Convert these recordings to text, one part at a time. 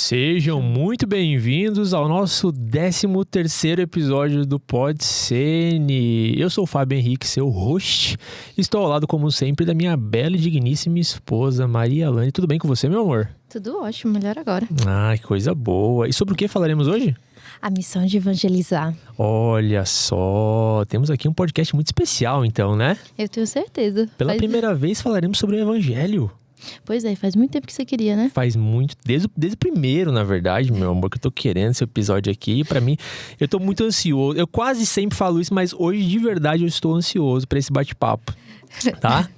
Sejam muito bem-vindos ao nosso 13º episódio do Pode Sene. Eu sou o Fábio Henrique, seu host. Estou ao lado, como sempre, da minha bela e digníssima esposa, Maria Alane. Tudo bem com você, meu amor? Tudo ótimo, melhor agora. Ah, que coisa boa. E sobre o que falaremos hoje? A missão de evangelizar. Olha só, temos aqui um podcast muito especial, então, né? Eu tenho certeza. Pela primeira vez falaremos sobre o Evangelho. Pois é, faz muito tempo que você queria, né? Faz muito, desde o primeiro, na verdade, meu amor, que eu tô querendo esse episódio aqui. Pra mim, eu tô muito ansioso. Eu quase sempre falo isso, mas hoje, de verdade, eu estou ansioso pra esse bate-papo, tá?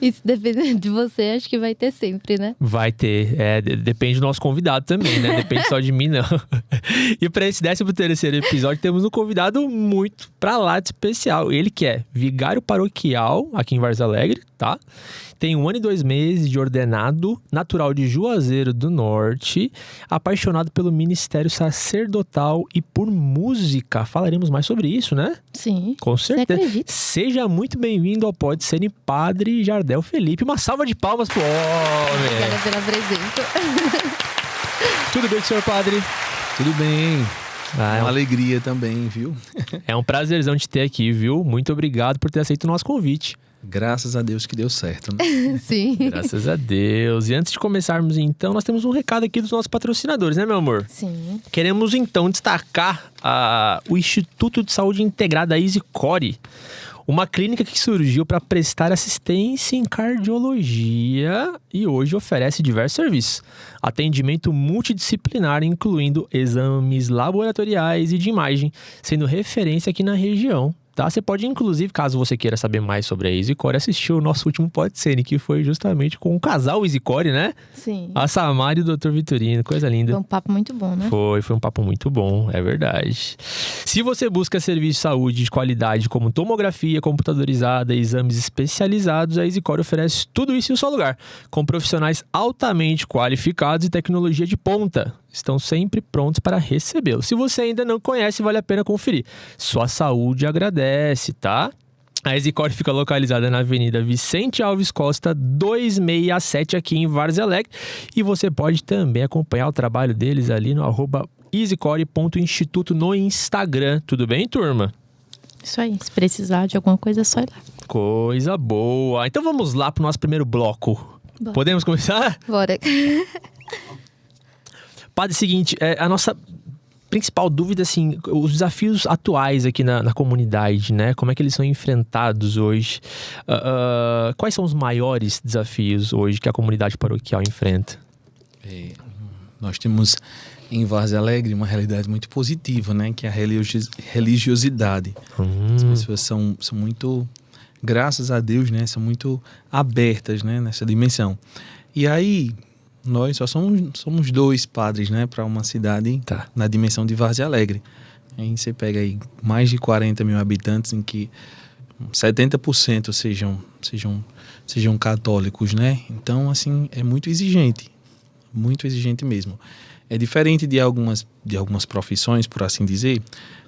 Isso dependendo de você, acho que vai ter sempre, né? Vai ter, depende do nosso convidado também, né? Depende só de mim, não. E pra esse 13º episódio, temos um convidado muito pra lá de especial. Ele que é vigário paroquial aqui em Várzea Alegre, tá? Tem 1 ano e 2 meses de ordenado, natural de Juazeiro do Norte, apaixonado pelo ministério sacerdotal e por música. Falaremos mais sobre isso, né? Sim. Com certeza. Você acredita? Seja muito bem-vindo ao Pode Sene, Padre Jardel Felipe. Uma salva de palmas pro homem. Obrigada pela presença. Tudo bem, senhor padre? Tudo bem. Ah, Uma alegria também, viu? É um prazerzão te ter aqui, viu? Muito obrigado por ter aceito o nosso convite. Graças a Deus que deu certo, né? Sim. Graças a Deus. E antes de começarmos, então, nós temos um recado aqui dos nossos patrocinadores, né, meu amor? Sim. Queremos, então, destacar o Instituto de Saúde Integrada EasyCore, uma clínica que surgiu para prestar assistência em cardiologia e hoje oferece diversos serviços. Atendimento multidisciplinar, incluindo exames laboratoriais e de imagem, sendo referência aqui na região. Tá? Você pode, inclusive, caso você queira saber mais sobre a EasyCore, assistir o nosso último Pode Sene, que foi justamente com o casal EasyCore, né? Sim. A Samara e o Dr. Vitorino, coisa linda. Foi um papo muito bom, né? Foi um papo muito bom, é verdade. Se você busca serviço de saúde de qualidade como tomografia computadorizada e exames especializados, a EasyCore oferece tudo isso em um só lugar, com profissionais altamente qualificados e tecnologia de ponta. Estão sempre prontos para recebê-lo. Se você ainda não conhece, vale a pena conferir. Sua saúde agradece, tá? A EasyCore fica localizada na Avenida Vicente Alves Costa, 267, aqui em Várzea Alegre. E você pode também acompanhar o trabalho deles ali no @easycore.instituto no Instagram. Tudo bem, turma? Isso aí. Se precisar de alguma coisa, é só ir lá. Coisa boa. Então vamos lá para o nosso primeiro bloco. Bora. Podemos começar? Bora. Padre, seguinte, a nossa principal dúvida, assim, os desafios atuais aqui na comunidade, né? Como é que eles são enfrentados hoje? Quais são os maiores desafios hoje que a comunidade paroquial enfrenta? Nós temos em Várzea Alegre uma realidade muito positiva, né? Que é a religiosidade. As pessoas são muito, graças a Deus, né? São muito abertas, né? Nessa dimensão. E aí, nós só somos 2 padres, né? Para uma cidade na dimensão de Várzea Alegre. Aí você pega aí mais de 40 mil habitantes, em que 70% sejam católicos, né? Então, assim, é muito exigente mesmo. É diferente de algumas profissões, por assim dizer.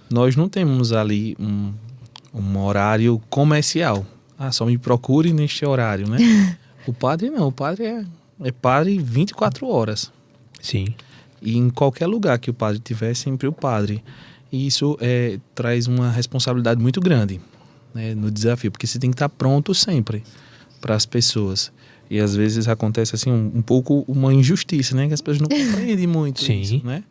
Nós não temos ali um horário comercial. Só me procure neste horário, né? O padre não, o padre é padre 24 horas. Sim. E em qualquer lugar que o padre tiver, sempre o padre. E isso traz uma responsabilidade muito grande, né, no desafio, porque você tem que estar pronto sempre para as pessoas. E às vezes acontece assim um pouco uma injustiça, né? Que as pessoas não compreendem muito isso, né?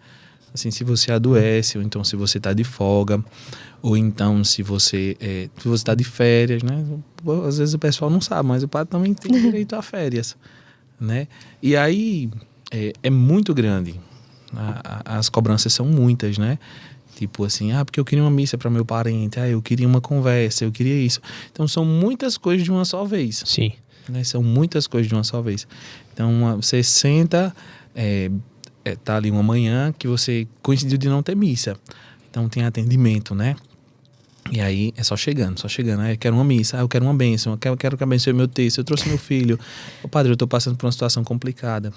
Assim, se você adoece, ou então se você está de folga, ou então se você está de férias, né? Às vezes o pessoal não sabe, mas o padre também tem direito a férias, né? E aí é muito grande. As cobranças são muitas, né? Tipo assim, porque eu queria uma missa para meu parente, eu queria uma conversa, eu queria isso. Então são muitas coisas de uma só vez. Sim. Né? São muitas coisas de uma só vez. Então você senta, tá ali uma manhã que você coincidiu de não ter missa. Então tem atendimento, né? E aí é só chegando. Eu quero uma missa, eu quero uma bênção, eu quero que abençoe meu texto, eu trouxe meu filho. Padre, eu tô passando por uma situação complicada.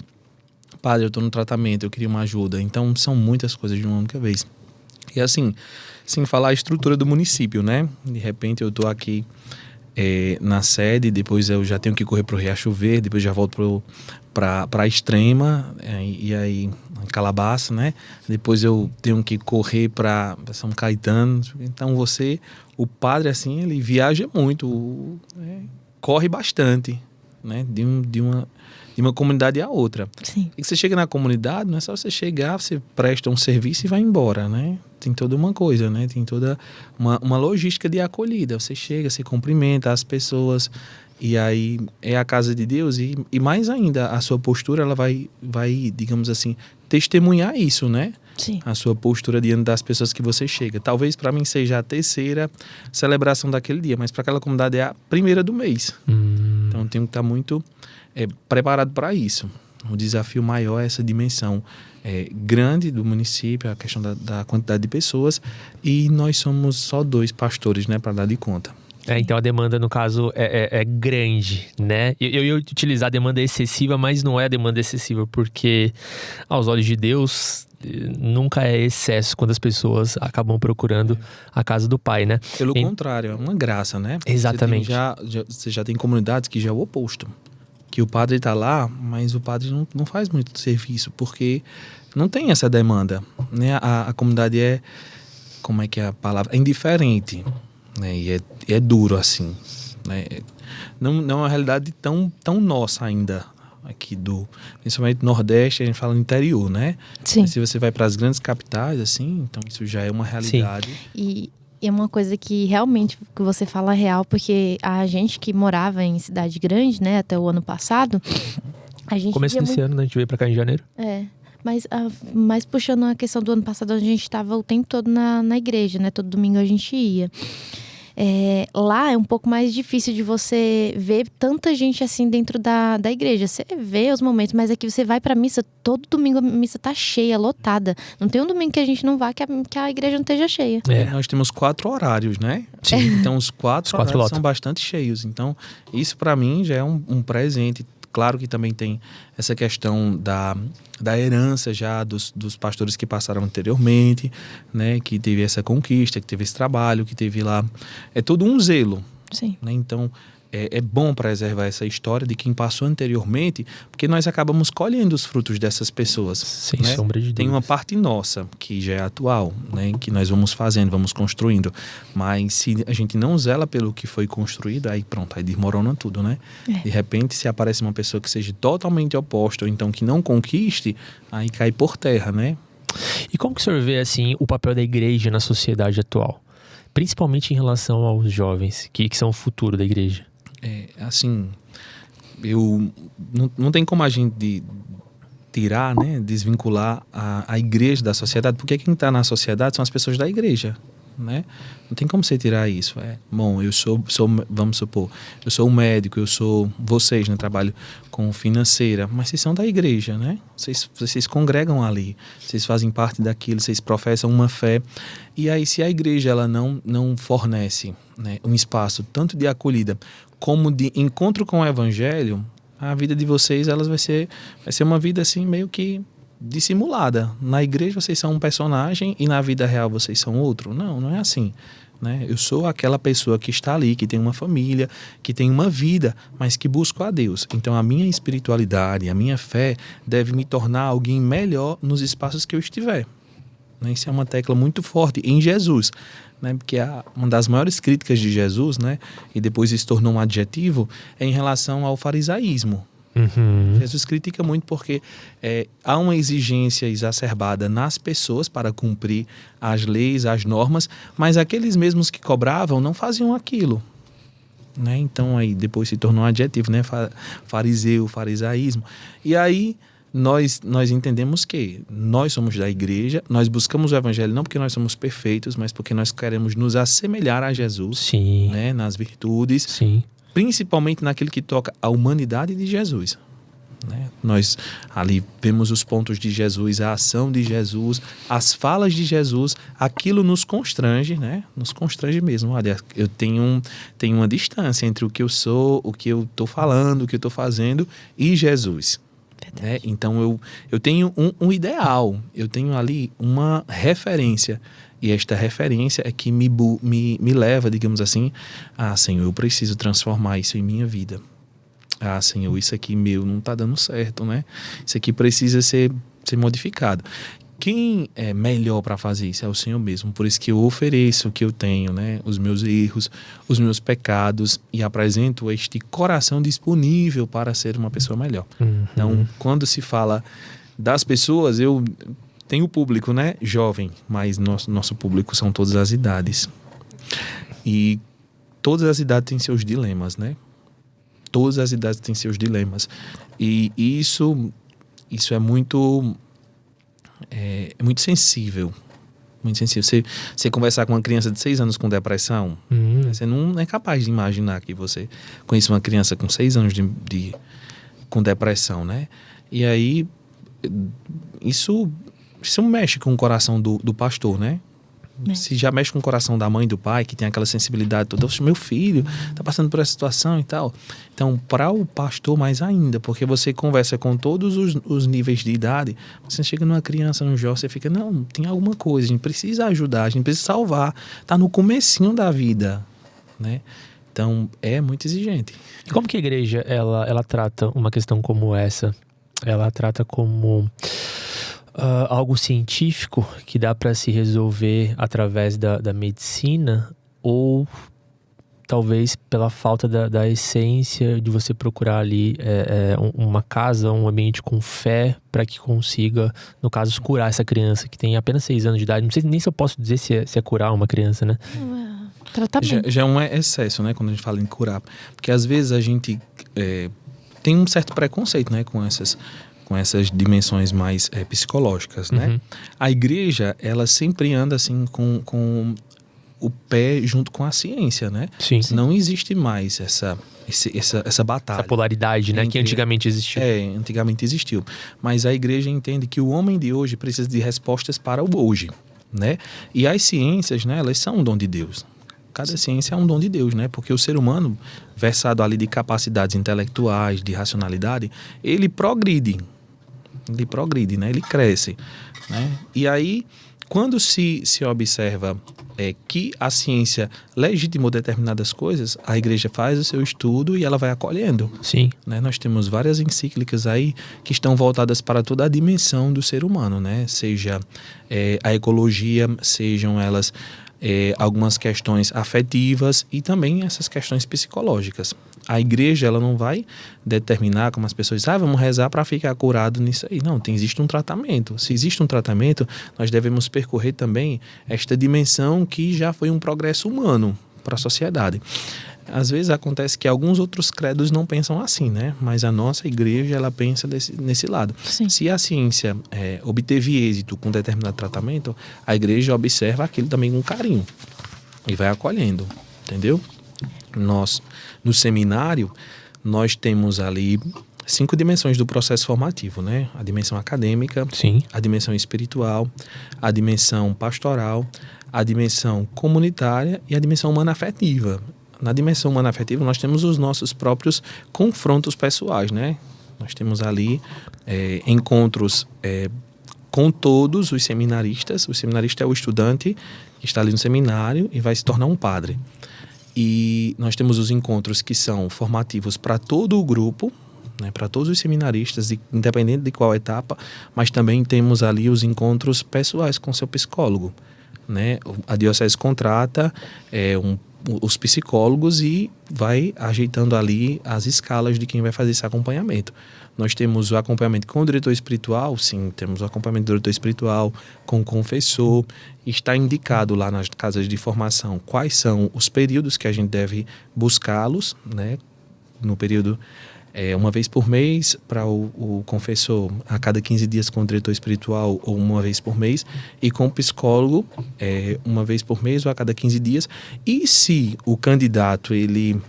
Padre, eu tô no tratamento, eu queria uma ajuda. Então são muitas coisas de uma única vez. E assim, sem falar a estrutura do município, né? De repente eu tô aqui na sede, depois eu já tenho que correr para o Riacho Verde, depois já volto para a Extrema, e aí Calabaça, né? Depois eu tenho que correr para São Caetano. Então o padre assim, ele viaja muito, corre bastante, né? De uma comunidade à outra. Sim. E que você chega na comunidade, não é só você chegar, você presta um serviço e vai embora, né? Tem toda uma coisa, né? Tem toda uma logística de acolhida. Você chega, você cumprimenta as pessoas, e aí é a casa de Deus, e mais ainda, a sua postura, ela vai, digamos assim, testemunhar isso, né? Sim. A sua postura diante das pessoas que você chega. Talvez para mim seja a terceira celebração daquele dia, mas para aquela comunidade é a primeira do mês. Então eu tenho que estar muito preparado para isso. O desafio maior é essa dimensão grande do município, a questão da quantidade de pessoas, e nós somos só 2 pastores, né, para dar de conta. Então a demanda, no caso, é grande, né? Eu ia utilizar a demanda excessiva, mas não é a demanda excessiva, porque aos olhos de Deus nunca é excesso quando as pessoas acabam procurando a casa do Pai, né? Pelo contrário, é uma graça, né? Exatamente. Você já tem comunidades que já é o oposto. Que o padre está lá, mas o padre não faz muito serviço, porque não tem essa demanda, né? A comunidade como é que é a palavra? É indiferente, né? E é duro assim, né? Não é uma realidade tão nossa ainda, aqui principalmente do Nordeste, a gente fala no interior, né? Sim. Mas se você vai para as grandes capitais, assim, então isso já é uma realidade. E é uma coisa que realmente que você fala é real, porque a gente que morava em cidade grande, né, até o ano passado, a gente começo desse ano, né? A gente veio pra cá em janeiro. Mas puxando a questão do ano passado, a gente estava o tempo todo na igreja, né? Todo domingo a gente ia. Lá é um pouco mais difícil de você ver tanta gente assim dentro da igreja. Você vê os momentos, mas aqui você vai pra missa, todo domingo a missa tá cheia, lotada. Não tem um domingo que a gente não vá que a igreja não esteja cheia. Nós temos 4 horários, né? Sim. Então os 4 horários são bastante cheios. Então isso pra mim já é um presente. Claro que também tem essa questão da herança já dos pastores que passaram anteriormente, né? Que teve essa conquista, que teve esse trabalho, que teve lá... É todo um zelo. Sim. Né? Então, é bom preservar essa história de quem passou anteriormente, porque nós acabamos colhendo os frutos dessas pessoas. Sem né? sombra de dúvida. Tem uma parte nossa, que já é atual, né? Que nós vamos fazendo, vamos construindo. Mas se a gente não zela pelo que foi construído, aí pronto, aí desmorona tudo, né? De repente, se aparece uma pessoa que seja totalmente oposta, ou então que não conquiste, aí cai por terra, né? E como que o senhor vê, assim, o papel da igreja na sociedade atual? Principalmente em relação aos jovens, que são o futuro da igreja. Assim, não tem como a gente tirar, né, desvincular a igreja da sociedade, porque quem está na sociedade são as pessoas da igreja, né? Não tem como você tirar isso. Bom, vamos supor, eu sou um médico, vocês, né, trabalho com financeira, mas vocês são da igreja, né? Vocês congregam ali, vocês fazem parte daquilo, vocês professam uma fé. E aí, se a igreja ela não fornece, né, um espaço tanto de acolhida como de encontro com o evangelho, a vida de vocês vai ser uma vida assim meio que dissimulada. Na igreja vocês são um personagem e na vida real vocês são outro. Não é assim, né? Eu sou aquela pessoa que está ali, que tem uma família, que tem uma vida, mas que busca a Deus. Então a minha espiritualidade, a minha fé deve me tornar alguém melhor nos espaços que eu estiver. Isso é uma tecla muito forte em Jesus, né? Porque uma das maiores críticas de Jesus, né? E depois isso tornou um adjetivo, é em relação ao farisaísmo. Jesus critica muito porque há uma exigência exacerbada nas pessoas para cumprir as leis, as normas, mas aqueles mesmos que cobravam não faziam aquilo. Né? Então aí depois se tornou um adjetivo, né? Fariseu, farisaísmo. E aí nós entendemos que nós somos da igreja, nós buscamos o evangelho não porque nós somos perfeitos, mas porque nós queremos nos assemelhar a Jesus. Sim. Né? Nas virtudes. Sim. Principalmente naquilo que toca à humanidade de Jesus. Né? Nós ali vemos os pontos de Jesus, a ação de Jesus, as falas de Jesus, aquilo nos constrange, né? Nos constrange mesmo. Olha, eu tenho uma distância entre o que eu sou, o que eu estou falando, o que eu estou fazendo e Jesus. né? Então eu tenho um ideal, eu tenho ali uma referência. E esta referência é que me leva, digamos assim, Senhor, eu preciso transformar isso em minha vida. Senhor, isso aqui meu não está dando certo, né? Isso aqui precisa ser modificado. Quem é melhor para fazer isso é o Senhor mesmo. Por isso que eu ofereço o que eu tenho, né? Os meus erros, os meus pecados, e apresento este coração disponível para ser uma pessoa melhor. Então, quando se fala das pessoas, eu tenho público, né? Jovem, mas nosso público são todas as idades. E todas as idades têm seus dilemas, né? Todas as idades têm seus dilemas. E isso é muito sensível. Muito sensível. Você conversar com uma criança de 6 anos com depressão, você não é capaz de imaginar que você conhece uma criança com 6 anos com depressão, né? E aí, isso mexe com o coração do pastor, né? Se já mexe com o coração da mãe e do pai, que tem aquela sensibilidade toda, meu filho está passando por essa situação e tal. Então, para o pastor mais ainda, porque você conversa com todos os níveis de idade, você chega numa criança, num jovem, você fica, não, tem alguma coisa, a gente precisa ajudar, a gente precisa salvar, está no comecinho da vida, né? Então, é muito exigente. E como que a igreja, ela trata uma questão como essa? Ela trata como algo científico que dá para se resolver através da medicina, ou talvez pela falta da essência de você procurar ali uma casa, um ambiente com fé para que consiga, no caso, curar essa criança que tem apenas 6 anos de idade. Não sei nem se eu posso dizer se é curar uma criança, né? Tratamento. Já é um excesso, né, quando a gente fala em curar. Porque às vezes a gente tem um certo preconceito, né, com essas dimensões mais psicológicas, né? A igreja, ela sempre anda assim com o pé junto com a ciência, né? Sim. Não existe mais essa batalha. Essa polaridade, né? Que antigamente existiu. Antigamente existiu. Mas a igreja entende que o homem de hoje precisa de respostas para o hoje, né? E as ciências, né? Elas são um dom de Deus. Cada ciência é um dom de Deus, né? Porque o ser humano, versado ali de capacidades intelectuais, de racionalidade, ele progride, né? Ele cresce, né? E aí, quando se observa que a ciência legitimou determinadas coisas, a igreja faz o seu estudo e ela vai acolhendo. Sim. Né? Nós temos várias encíclicas aí que estão voltadas para toda a dimensão do ser humano, né? Seja a ecologia, sejam elas algumas questões afetivas e também essas questões psicológicas. A igreja, ela não vai determinar, como as pessoas dizem, vamos rezar para ficar curado nisso aí. Não, existe um tratamento. Se existe um tratamento, nós devemos percorrer também esta dimensão que já foi um progresso humano para a sociedade. Às vezes acontece que alguns outros credos não pensam assim, né? Mas a nossa igreja, ela pensa nesse lado. Sim. Se a ciência obteve êxito com determinado tratamento, a igreja observa aquilo também com carinho e vai acolhendo, entendeu? Nós, no seminário, nós temos ali 5 dimensões do processo formativo, né? A dimensão acadêmica, Sim. a dimensão espiritual, a dimensão pastoral, a dimensão comunitária e a dimensão humana-afetiva. Na dimensão humana-afetiva, nós temos os nossos próprios confrontos pessoais, né? Nós temos ali encontros com todos os seminaristas. O seminarista é o estudante que está ali no seminário e vai se tornar um padre. E nós temos os encontros que são formativos para todo o grupo, né, para todos os seminaristas, independente de qual etapa, mas também temos ali os encontros pessoais com seu psicólogo, né? A diocese contrata os psicólogos e vai ajeitando ali as escalas de quem vai fazer esse acompanhamento. Nós temos o acompanhamento com o diretor espiritual, sim, temos o acompanhamento do diretor espiritual, com o confessor. Está indicado lá nas casas de formação quais são os períodos que a gente deve buscá-los, né? No período, uma vez por mês para o confessor, a cada 15 dias com o diretor espiritual ou uma vez por mês, e com o psicólogo, uma vez por mês ou a cada 15 dias. E se o candidato, ele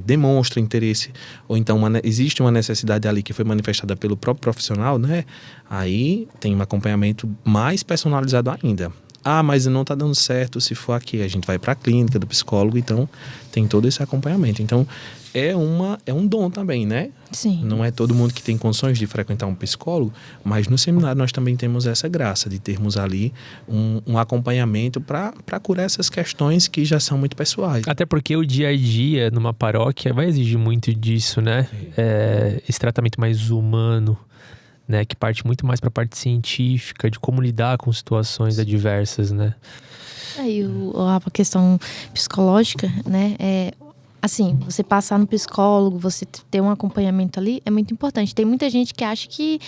demonstra interesse, ou então existe uma necessidade ali que foi manifestada pelo próprio profissional, né? Aí tem um acompanhamento mais personalizado ainda. mas não está dando certo se for aqui. A gente vai para a clínica do psicólogo, então tem todo esse acompanhamento. Então, é um dom também, né? Sim. Não é todo mundo que tem condições de frequentar um psicólogo, mas no seminário nós também temos essa graça de termos ali um acompanhamento para curar essas questões que já são muito pessoais. Até porque o dia a dia numa paróquia vai exigir muito disso, né? Esse tratamento mais humano, né? Que parte muito mais para a parte científica, de como lidar com situações adversas, né? Aí a questão psicológica, né? Assim, você passar no psicólogo, você ter um acompanhamento ali é muito importante. Tem muita gente que acha que,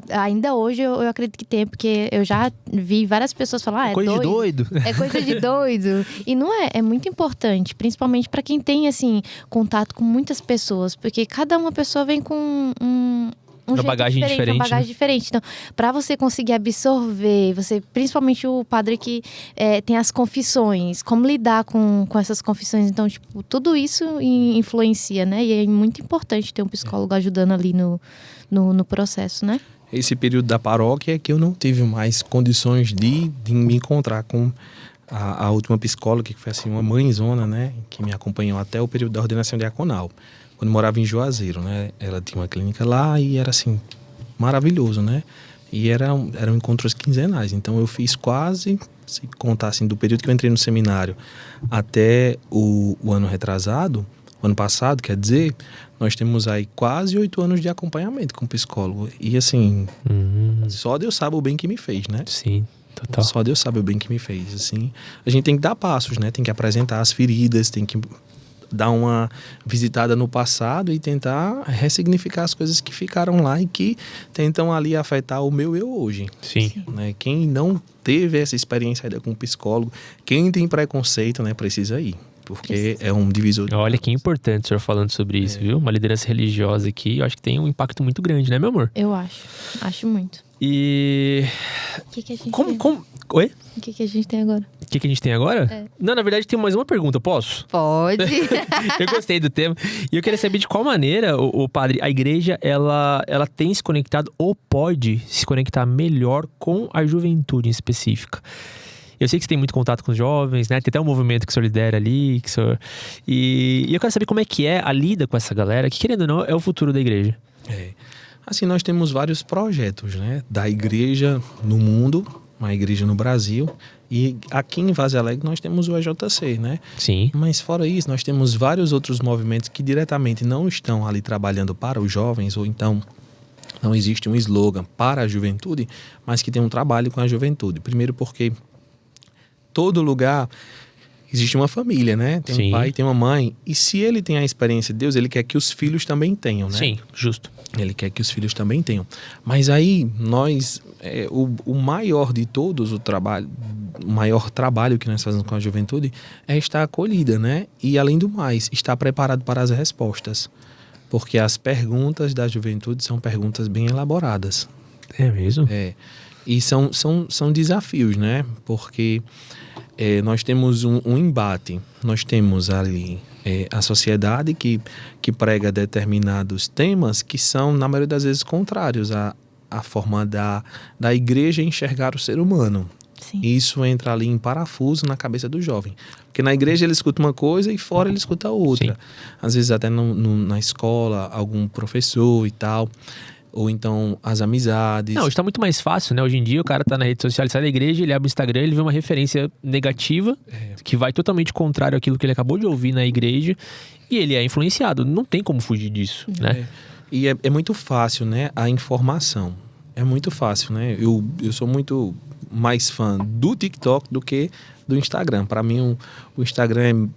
ainda hoje eu acredito que tem, porque eu já vi várias pessoas falar, é coisa de doido. É coisa de doido. E não é muito importante, principalmente para quem tem, assim, contato com muitas pessoas, porque cada uma pessoa vem com uma bagagem diferente. Então, para você conseguir absorver, principalmente o padre que tem as confissões, como lidar com essas confissões. Então, tipo, tudo isso influencia, né? E é muito importante ter um psicólogo ajudando ali no processo, né? Esse período da paróquia é que eu não tive mais condições de me encontrar com a última psicóloga, que foi assim, uma mãezona, né? Que me acompanhou até o período da ordenação diaconal. Quando eu morava em Juazeiro, né? Ela tinha uma clínica lá e era assim, maravilhoso, né? E eram encontros quinzenais. Então eu fiz quase, se contar assim, do período que eu entrei no seminário até o ano retrasado, o ano passado, quer dizer, nós temos aí quase 8 anos de acompanhamento com psicólogo. E assim, só Deus sabe o bem que me fez, né? Sim. Total. Só Deus sabe o bem que me fez, assim. A gente tem que dar passos, né? Tem que apresentar as feridas, tem que dar uma visitada no passado e tentar ressignificar as coisas que ficaram lá e que tentam ali afetar o meu eu hoje. Sim. Né? Quem não teve essa experiência ainda com um psicólogo, quem tem preconceito, né, precisa ir. Porque é um divisor. Olha que importante o senhor falando sobre isso, viu? Uma liderança religiosa aqui, eu acho que tem um impacto muito grande, né, meu amor? Eu acho muito. E... O que a gente Como... Oi? O que a gente tem agora? O que a gente tem agora? Não, na verdade tem mais uma pergunta, posso? Pode. Eu gostei do tema. E eu queria saber de qual maneira, o padre, a igreja, ela tem se conectado ou pode se conectar melhor com a juventude em específica. Eu sei que você tem muito contato com os jovens, né? Tem até um movimento que o senhor lidera ali. E eu quero saber como é que é a lida com essa galera, que querendo ou não, é o futuro da igreja. Assim, nós temos vários projetos, né? Da igreja no mundo, uma igreja no Brasil. E aqui em Vaz Alegre nós temos o EJC, né? Sim. Mas fora isso, nós temos vários outros movimentos que diretamente não estão ali trabalhando para os jovens, ou então não existe um slogan para a juventude, mas que tem um trabalho com a juventude. Primeiro porque todo lugar existe uma família, né? Tem um pai, tem uma mãe. E se ele tem a experiência de Deus, ele quer que os filhos também tenham, né? Sim, justo. Ele quer que os filhos também tenham. Mas aí, nós... o maior de todos, o maior trabalho que nós fazemos com a juventude é estar acolhida, né? E, além do mais, estar preparado para as respostas. Porque as perguntas da juventude são perguntas bem elaboradas. É mesmo? E são desafios, né? Porque nós temos um embate. Nós temos ali a sociedade que prega determinados temas que são, na maioria das vezes, contrários à forma da igreja enxergar o ser humano. Sim. E isso entra ali em parafuso na cabeça do jovem. Porque na igreja ele escuta uma coisa e fora ele escuta outra. Sim. Às vezes até na escola, algum professor e tal... Ou então as amizades. Não, hoje tá muito mais fácil, né? Hoje em dia o cara tá na rede social, ele sai da igreja, ele abre o Instagram, ele vê uma referência negativa, que vai totalmente contrário àquilo que ele acabou de ouvir na igreja, e ele é influenciado. Não tem como fugir disso, né? E é muito fácil, né? A informação. É muito fácil, né? Eu sou muito mais fã do TikTok do que do Instagram. Para mim, o Instagram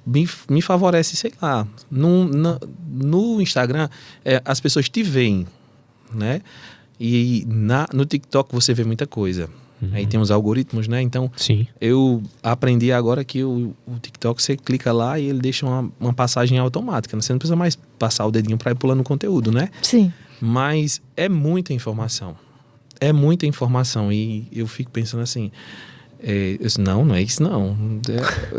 me favorece, sei lá. No Instagram, as pessoas te veem, né? E no TikTok você vê muita coisa. Aí tem os algoritmos, né? Então, sim, eu aprendi agora que o TikTok, você clica lá e ele deixa uma passagem automática, né? Você não precisa mais passar o dedinho para ir pulando o conteúdo, né? Sim. Mas é muita informação. É muita informação. E eu fico pensando assim, não é isso não.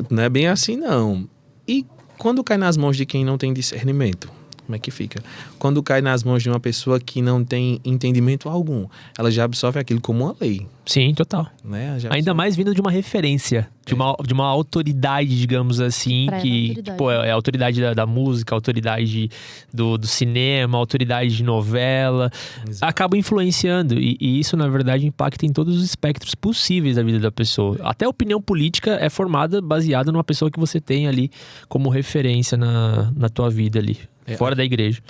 Não é bem assim não. E quando cai nas mãos de quem não tem discernimento? Como é que fica? Quando cai nas mãos de uma pessoa que não tem entendimento algum, ela já absorve aquilo como uma lei, Sim, total. né? Ainda mais vindo de uma referência, de uma autoridade, digamos assim, Pra ela, que autoridade. pô, é a autoridade da música, a autoridade do cinema, a autoridade de novela. Exato. Acaba influenciando. E isso, na verdade, impacta em todos os espectros possíveis da vida da pessoa. Até a opinião política é formada baseada numa pessoa que você tem ali como referência na tua vida ali, fora da igreja.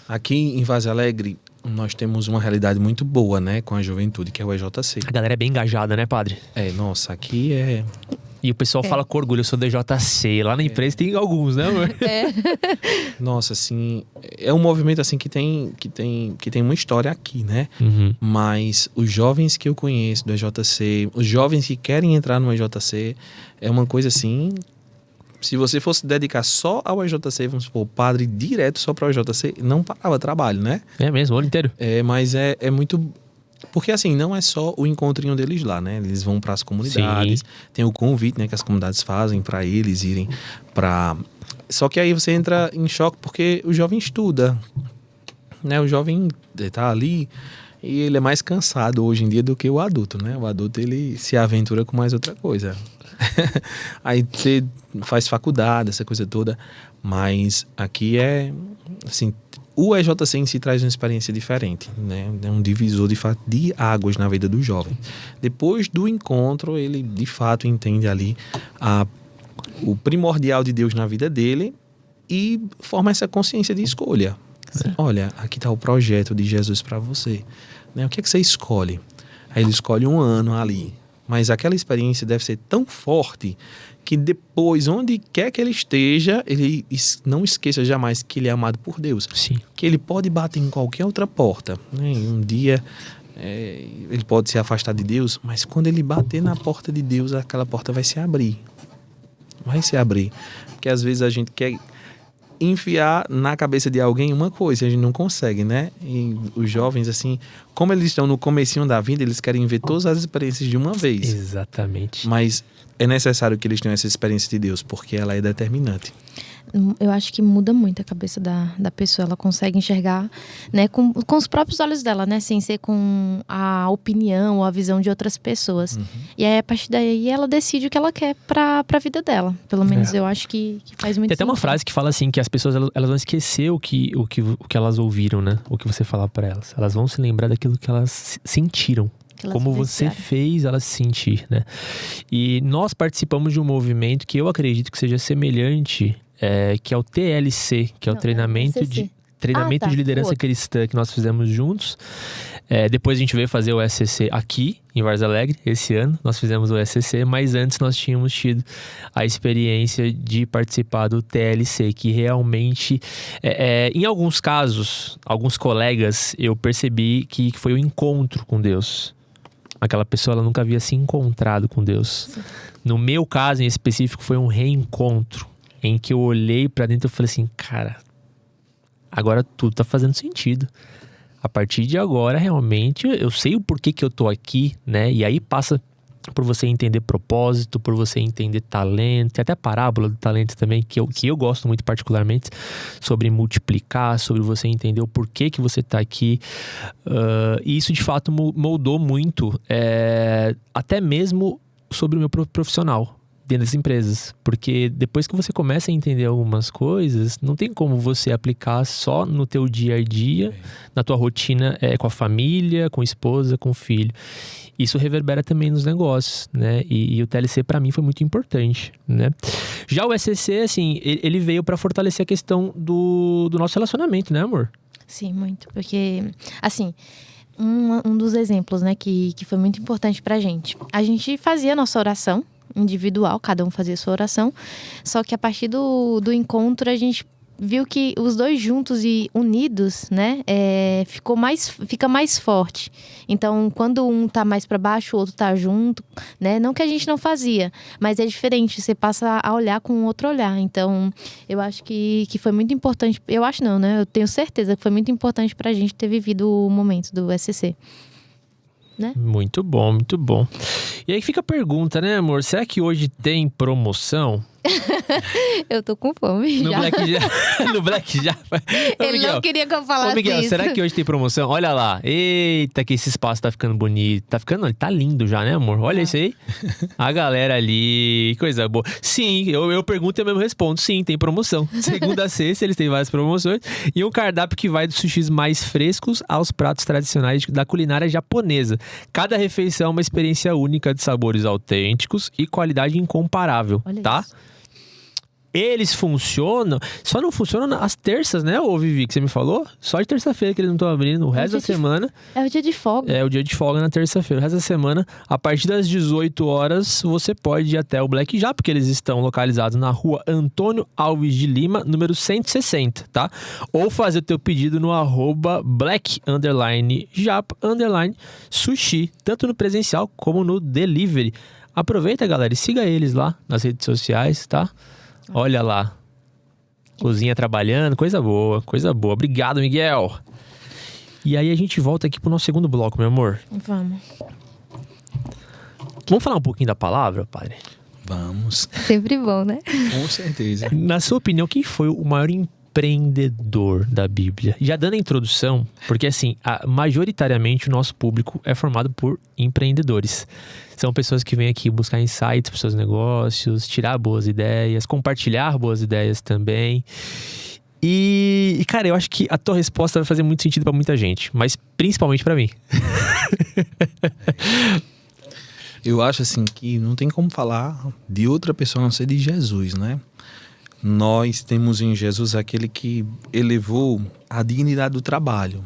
Aqui em Varze Alegre, nós temos uma realidade muito boa, né? Com a juventude, que é o EJC. A galera é bem engajada, né, padre? Nossa, aqui é... E o pessoal fala com orgulho, eu sou do EJC. Lá na empresa tem alguns, né, amor? Nossa, assim, é um movimento assim que tem uma história aqui, né? Uhum. Mas os jovens que eu conheço do EJC, os jovens que querem entrar no EJC, é uma coisa assim... Se você fosse dedicar só ao EJC, vamos supor, padre direto só para o EJC, não parava trabalho, né? É mesmo, o ano inteiro. Mas é muito... Porque assim, não é só o encontrinho deles lá, né? Eles vão para as comunidades, Sim. tem o convite, né, que as comunidades fazem para eles irem para... Só que aí você entra em choque porque o jovem estuda, né? O jovem tá ali e ele é mais cansado hoje em dia do que o adulto, né? O adulto, ele se aventura com mais outra coisa. Aí você faz faculdade, essa coisa toda, mas aqui assim, o EJC em si traz uma experiência diferente, né? É um divisor de fato de águas na vida do jovem. Depois do encontro, ele de fato entende ali o primordial de Deus na vida dele e forma essa consciência de escolha. Olha, aqui está o projeto de Jesus para você, né? O que é que você escolhe? Aí ele escolhe um ano ali. Mas aquela experiência deve ser tão forte que depois, onde quer que ele esteja, ele não esqueça jamais que ele é amado por Deus. Sim. Que ele pode bater em qualquer outra porta, né? Um dia ele pode se afastar de Deus, mas quando ele bater na porta de Deus, aquela porta vai se abrir. Vai se abrir. Porque às vezes a gente quer enfiar na cabeça de alguém uma coisa, a gente não consegue, né? E os jovens, assim, como eles estão no comecinho da vida, eles querem ver todas as experiências de uma vez. Exatamente. Mas é necessário que eles tenham essa experiência de Deus, porque ela é determinante. Eu acho que muda muito a cabeça da pessoa. Ela consegue enxergar, né, com os próprios olhos dela, né? Sem ser com a opinião ou a visão de outras pessoas. E aí, a partir daí, ela decide o que ela quer pra vida dela. Pelo menos eu acho que faz muito Tem até uma sentido. frase que fala assim, que as pessoas elas vão esquecer o que elas ouviram, né? O que você falar pra elas. Elas vão se lembrar daquilo que elas sentiram. Que elas Como você vivenciaram. fez elas se sentir, né? E nós participamos de um movimento que eu acredito que seja semelhante, que é o TLC, que é o Não, treinamento é o de... SCC. Treinamento Ah, tá, de o liderança outro. cristã que nós fizemos juntos. Depois a gente veio fazer o SCC aqui, em Varze Alegre, esse ano. Nós fizemos o SCC, mas antes nós tínhamos tido a experiência de participar do TLC, que realmente, em alguns casos, alguns colegas, eu percebi que foi o encontro com Deus. Aquela pessoa, ela nunca havia se encontrado com Deus. Sim. No meu caso, em específico, foi um reencontro, em que eu olhei pra dentro e falei assim, cara, agora tudo tá fazendo sentido. A partir de agora, realmente, eu sei o porquê que eu tô aqui, né? E aí passa por você entender propósito, por você entender talento. Tem até a parábola do talento também, que eu gosto muito particularmente, sobre multiplicar, sobre você entender o porquê que você tá aqui. E isso, de fato, moldou muito, até mesmo sobre o meu profissional dentro das empresas, porque depois que você começa a entender algumas coisas, não tem como você aplicar só no teu dia a dia, na tua rotina com a família, com a esposa, com o filho. Isso reverbera também nos negócios, né? E o TLC para mim foi muito importante, né? Já o SCC, assim, ele veio para fortalecer a questão do nosso relacionamento, né, amor? Sim, muito. Porque, assim, um dos exemplos, né, que foi muito importante pra gente. A gente fazia a nossa oração individual, cada um fazia a sua oração. Só que a partir do encontro, a gente viu que os dois juntos e unidos, né, fica mais forte. Então, quando um tá mais para baixo, o outro tá junto, né? Não que a gente não fazia, mas é diferente. Você passa a olhar com outro olhar. Então, eu acho que foi muito importante. Eu acho não, né? Eu tenho certeza que foi muito importante pra gente ter vivido o momento do SCC. Né? Muito bom, muito bom. E aí fica a pergunta, né, amor? Será que hoje tem promoção? Eu tô com fome No já. Black já. Ô, Ele Miguel, não queria que eu falasse Ô, Miguel, isso. será que hoje tem promoção? Olha lá. Eita, que esse espaço tá ficando bonito. Tá ficando, ele tá lindo já, né, amor? Olha isso aí. A galera ali, coisa boa. Sim, eu pergunto e eu mesmo respondo. Sim, tem promoção. Segunda a sexta, eles têm várias promoções. E um cardápio que vai dos sushis mais frescos aos pratos tradicionais da culinária japonesa. Cada refeição é uma experiência única de sabores autênticos e qualidade incomparável, Olha tá? isso. Eles funcionam, só não funcionam às terças, né, ô Vivi, que você me falou? Só de terça-feira que eles não estão abrindo, o resto da semana É o dia de folga. é o dia de folga na terça-feira. O resto da semana, a partir das 18 horas, você pode ir até o Black Já, porque eles estão localizados na rua Antônio Alves de Lima, número 160, tá? Ou fazer o teu pedido no @black_jap_sushi, tanto no presencial como no delivery. Aproveita, galera, e siga eles lá nas redes sociais, tá? Olha lá. Cozinha trabalhando, coisa boa, coisa boa. Obrigado, Miguel. E aí a gente volta aqui pro nosso segundo bloco, meu amor. Vamos. Vamos falar um pouquinho da palavra, padre? Vamos, Sempre bom, né? com certeza. Na sua opinião, quem foi o maior empreendedor da Bíblia? Já dando a introdução, porque assim, majoritariamente o nosso público é formado por empreendedores. São pessoas que vêm aqui buscar insights para os seus negócios, tirar boas ideias, compartilhar boas ideias também. E, cara, eu acho que a tua resposta vai fazer muito sentido para muita gente, mas principalmente para mim. Eu acho assim que não tem como falar de outra pessoa a não ser de Jesus, né? Nós temos em Jesus aquele que elevou a dignidade do trabalho,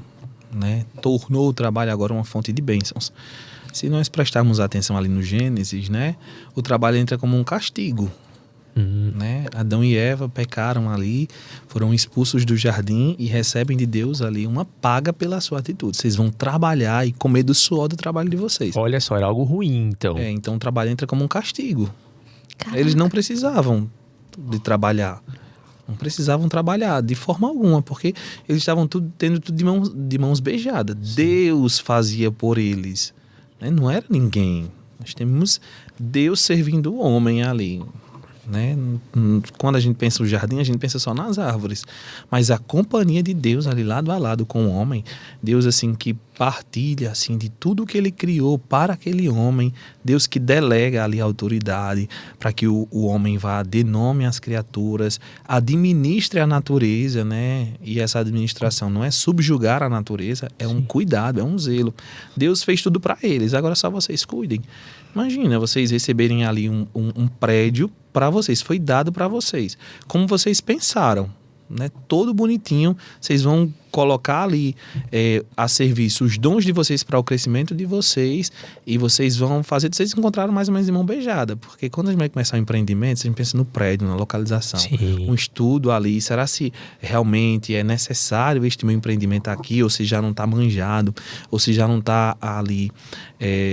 né? Tornou o trabalho agora uma fonte de bênçãos. Se nós prestarmos atenção ali no Gênesis, né? O trabalho entra como um castigo, né? Adão e Eva pecaram ali, foram expulsos do jardim e recebem de Deus ali uma paga pela sua atitude. Vocês vão trabalhar e comer do suor do trabalho de vocês. Olha só, era algo ruim, então. Então o trabalho entra como um castigo. Caraca. Eles não precisavam de trabalhar. Não precisavam trabalhar de forma alguma, porque eles estavam tendo tudo de mãos beijadas. Deus fazia por eles, né? Não era ninguém. Nós temos Deus servindo o homem ali, né? Quando a gente pensa no jardim, a gente pensa só nas árvores, mas a companhia de Deus ali lado a lado com o homem, Deus assim que partilha assim de tudo que ele criou para aquele homem, Deus que delega ali a autoridade para que o homem vá, dê nome às criaturas, administre a natureza, né? E essa administração não é subjugar a natureza, é um cuidado, é um zelo. Deus fez tudo para eles, agora só vocês cuidem. Imagina vocês receberem ali um prédio para vocês, foi dado para vocês. Como vocês pensaram, né? Todo bonitinho, vocês vão colocar ali a serviço os dons de vocês para o crescimento de vocês e vocês vão fazer, vocês encontraram mais ou menos de mão beijada, porque quando a gente vai começar um empreendimento, a gente pensa no prédio, na localização, um estudo ali, será se realmente é necessário este meu empreendimento aqui, ou se já não está manjado, ou se já não está ali,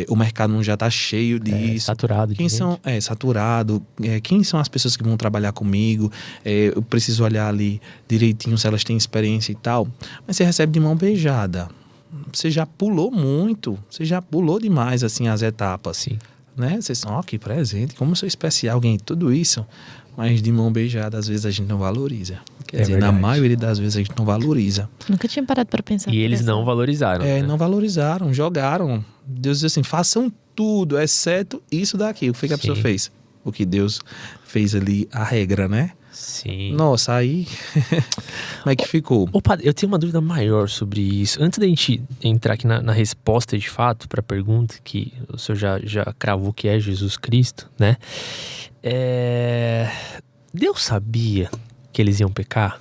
o mercado não já está cheio disso. Saturado. Quem são, saturado, quem são as pessoas que vão trabalhar comigo, eu preciso olhar ali direitinho se elas têm experiência e tal. Mas você recebe de mão beijada. Você já pulou muito. Você já pulou demais, assim, as etapas. Sim. Né? Vocês são, que presente. Como eu sou especial, ganhei tudo isso. Mas de mão beijada, às vezes a gente não valoriza. Quer dizer, verdade. na maioria das vezes a gente não valoriza. Nunca tinha parado para pensar. E por eles essa- não valorizaram. né? Não valorizaram, jogaram. Deus diz assim, façam tudo, exceto isso daqui. O que foi que a pessoa fez? O que Deus fez ali, a regra, né? Sim. Nossa, aí... Como é que ficou? Ô, padre, eu tenho uma dúvida maior sobre isso. Antes da gente entrar aqui na resposta de fato para a pergunta, que o senhor já cravou que é Jesus Cristo, né? Deus sabia que eles iam pecar?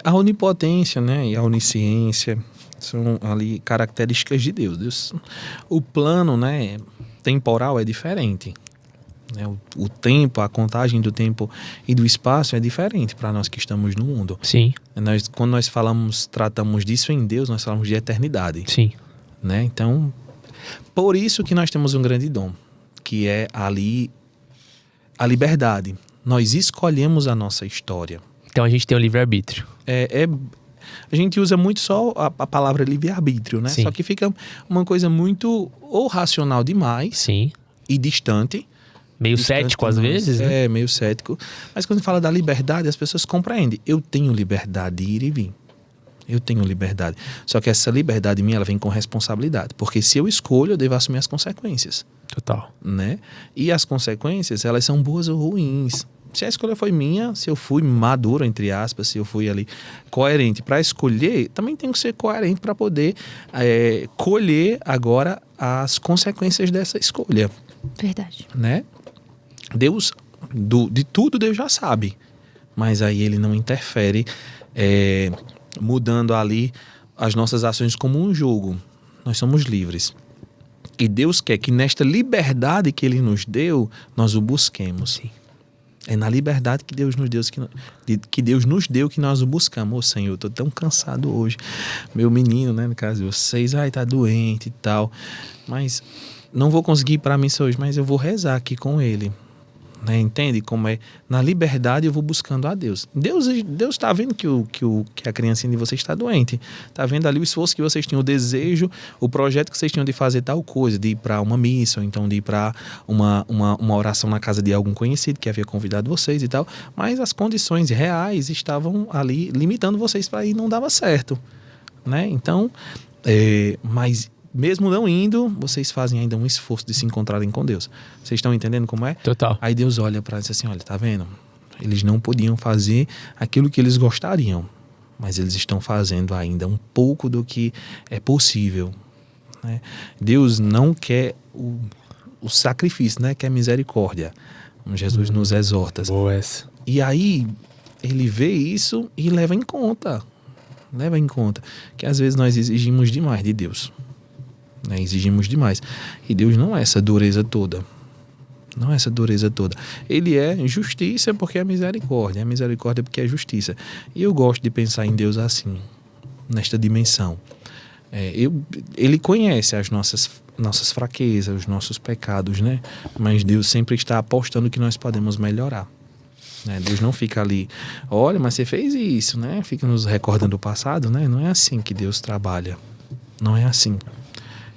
A onipotência, né, e a onisciência são ali características de Deus. O plano, né, temporal é diferente. Né? O tempo, a contagem do tempo e do espaço é diferente para nós que estamos no mundo. Sim. Quando nós tratamos disso em Deus, nós falamos de eternidade. Sim. Né? Então, por isso que nós temos um grande dom, que é ali a liberdade. Nós escolhemos a nossa história. Então a gente tem o livre-arbítrio. A gente usa muito só a palavra livre-arbítrio, né? Sim. Só que fica uma coisa muito ou racional demais Sim. e distante, Meio distante cético de às nós. vezes, né? É, meio cético. Mas quando fala da liberdade, as pessoas compreendem. Eu tenho liberdade de ir e vir. Eu tenho liberdade. Só que essa liberdade minha, ela vem com responsabilidade. Porque se eu escolho, eu devo assumir as consequências. Total. Né? E as consequências, elas são boas ou ruins. Se a escolha foi minha, se eu fui maduro, entre aspas, se eu fui ali coerente para escolher, também tenho que ser coerente para poder colher agora as consequências dessa escolha. Verdade. Né? Deus, de tudo Deus já sabe. Mas aí ele não interfere mudando ali as nossas ações como um jogo. Nós somos livres. E Deus quer que nesta liberdade que Ele nos deu, nós o busquemos. Sim. É na liberdade que Deus nos deu que nós o buscamos. Ô Senhor, eu tô tão cansado hoje. Meu menino, né, no caso de vocês, tá doente e tal. Mas não vou conseguir ir para a missa hoje, mas eu vou rezar aqui com ele. Né? Entende como é? Na liberdade eu vou buscando a Deus. Deus está vendo que a criancinha de vocês está doente. Está vendo ali o esforço que vocês tinham, o desejo, o projeto que vocês tinham de fazer tal coisa, de ir para uma missa, ou então de ir para uma oração na casa de algum conhecido que havia convidado vocês e tal. Mas as condições reais estavam ali limitando vocês para ir, não dava certo. Né? Então, mas mesmo não indo, vocês fazem ainda um esforço de se encontrarem com Deus. Vocês estão entendendo como é? Total. Aí Deus olha para eles assim, olha, tá vendo? Eles não podiam fazer aquilo que eles gostariam, mas eles estão fazendo ainda um pouco do que é possível. Né? Deus não quer o sacrifício, né? Quer misericórdia. Jesus nos exorta. Boa essa. E aí, ele vê isso e leva em conta. Leva em conta que às vezes nós exigimos demais de Deus. Né? Exigimos demais. E Deus não é essa dureza toda. Não é essa dureza toda. Ele é justiça porque é misericórdia. É misericórdia porque é justiça. E eu gosto de pensar em Deus assim, nesta dimensão. Ele conhece as nossas fraquezas, os nossos pecados, né? Mas Deus sempre está apostando que nós podemos melhorar. Né? Deus não fica ali, olha, mas você fez isso, né? Fica nos recordando o passado, né? Não é assim que Deus trabalha. Não é assim.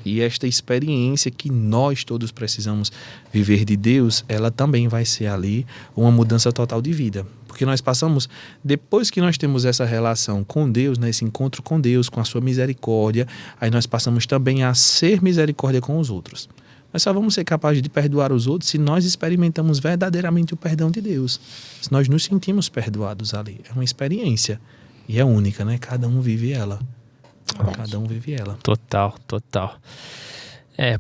E esta experiência que nós todos precisamos viver de Deus, ela também vai ser ali uma mudança total de vida. Porque nós passamos, depois que nós temos essa relação com Deus, né, esse encontro com Deus, com a sua misericórdia, aí nós passamos também a ser misericórdia com os outros. Nós só vamos ser capazes de perdoar os outros se nós experimentamos verdadeiramente o perdão de Deus. Se nós nos sentimos perdoados ali. É uma experiência. E é única, né? Cada um vive ela. Cada um vive ela. Total.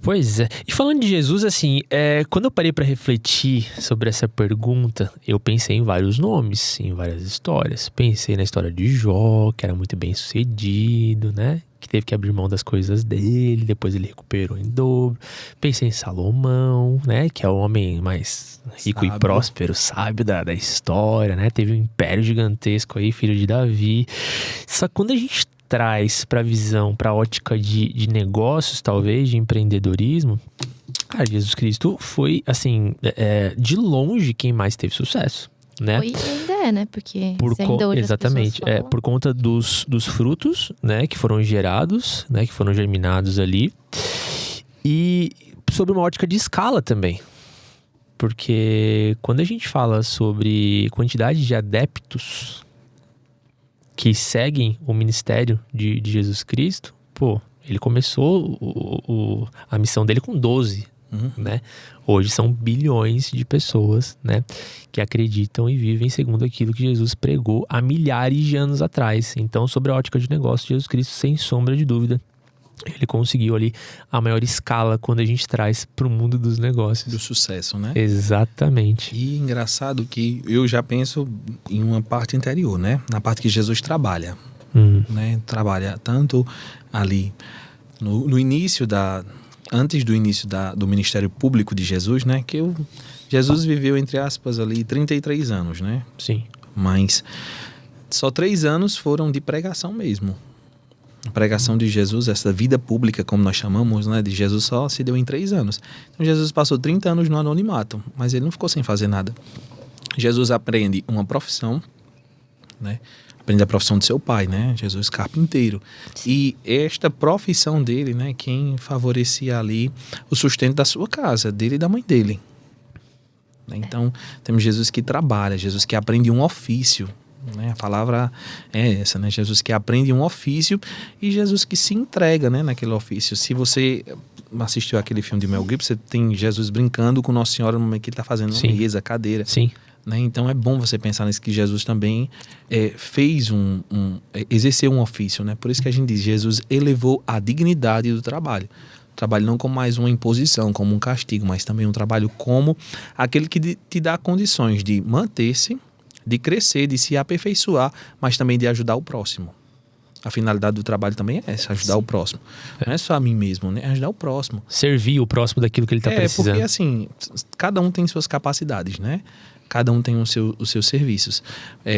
Pois é. E falando de Jesus, assim, quando eu parei para refletir sobre essa pergunta, eu pensei em vários nomes, em várias histórias. Pensei na história de Jó, que era muito bem sucedido, né? Que teve que abrir mão das coisas dele, depois ele recuperou em dobro. Pensei em Salomão, né? Que é o homem mais rico e próspero, sábio da história, né? Teve um império gigantesco aí, filho de Davi. Só que quando a gente traz para a visão, para a ótica de negócios, talvez, de empreendedorismo, cara, Jesus Cristo foi, assim, de longe quem mais teve sucesso, né? Foi e ainda né? Porque exatamente, por conta dos frutos, né, que foram gerados, né, que foram germinados ali, e sobre uma ótica de escala também. Porque quando a gente fala sobre quantidade de adeptos que seguem o ministério de Jesus Cristo, ele começou a missão dele com 12, né? Hoje são bilhões de pessoas, né, que acreditam e vivem segundo aquilo que Jesus pregou há milhares de anos atrás. Então, sobre a ótica de negócio, Jesus Cristo, sem sombra de dúvida, ele conseguiu ali a maior escala quando a gente traz para o mundo dos negócios. Do sucesso, né? Exatamente. E engraçado que eu já penso em uma parte interior, né? Na parte que Jesus trabalha. Né? Trabalha tanto ali no início antes do início do ministério público de Jesus, né? Que Jesus viveu, entre aspas, ali 33 anos, né? Sim. Mas só 3 anos foram de pregação mesmo. A pregação de Jesus, essa vida pública, como nós chamamos, né, de Jesus, só se deu em 3 anos. Então Jesus passou 30 anos no anonimato, mas ele não ficou sem fazer nada. Jesus aprende uma profissão, né? Aprende a profissão de seu pai, né? Jesus carpinteiro. E esta profissão dele, né, quem favorecia ali o sustento da sua casa, dele e da mãe dele. né? Então, temos Jesus que trabalha, Jesus que aprende um ofício, né? A palavra é essa, né? Jesus que aprende um ofício e Jesus que se entrega, né, naquele ofício. Se você assistiu aquele filme de Mel Gibson, você tem Jesus brincando com Nossa Senhora no momento que ele está fazendo uma mesa, cadeira. Sim. Né? Então é bom você pensar nisso, que Jesus também fez exerceu um ofício, né? Por isso que a gente diz, Jesus elevou a dignidade do trabalho. O trabalho não como mais uma imposição, como um castigo, mas também um trabalho como aquele que te dá condições de manter-se, de crescer, de se aperfeiçoar, mas também de ajudar o próximo. A finalidade do trabalho também é essa, ajudar o próximo. Não é só a mim mesmo, né? É ajudar o próximo. Servir o próximo daquilo que ele está precisando. Porque assim, cada um tem suas capacidades, né? Cada um tem os seus serviços.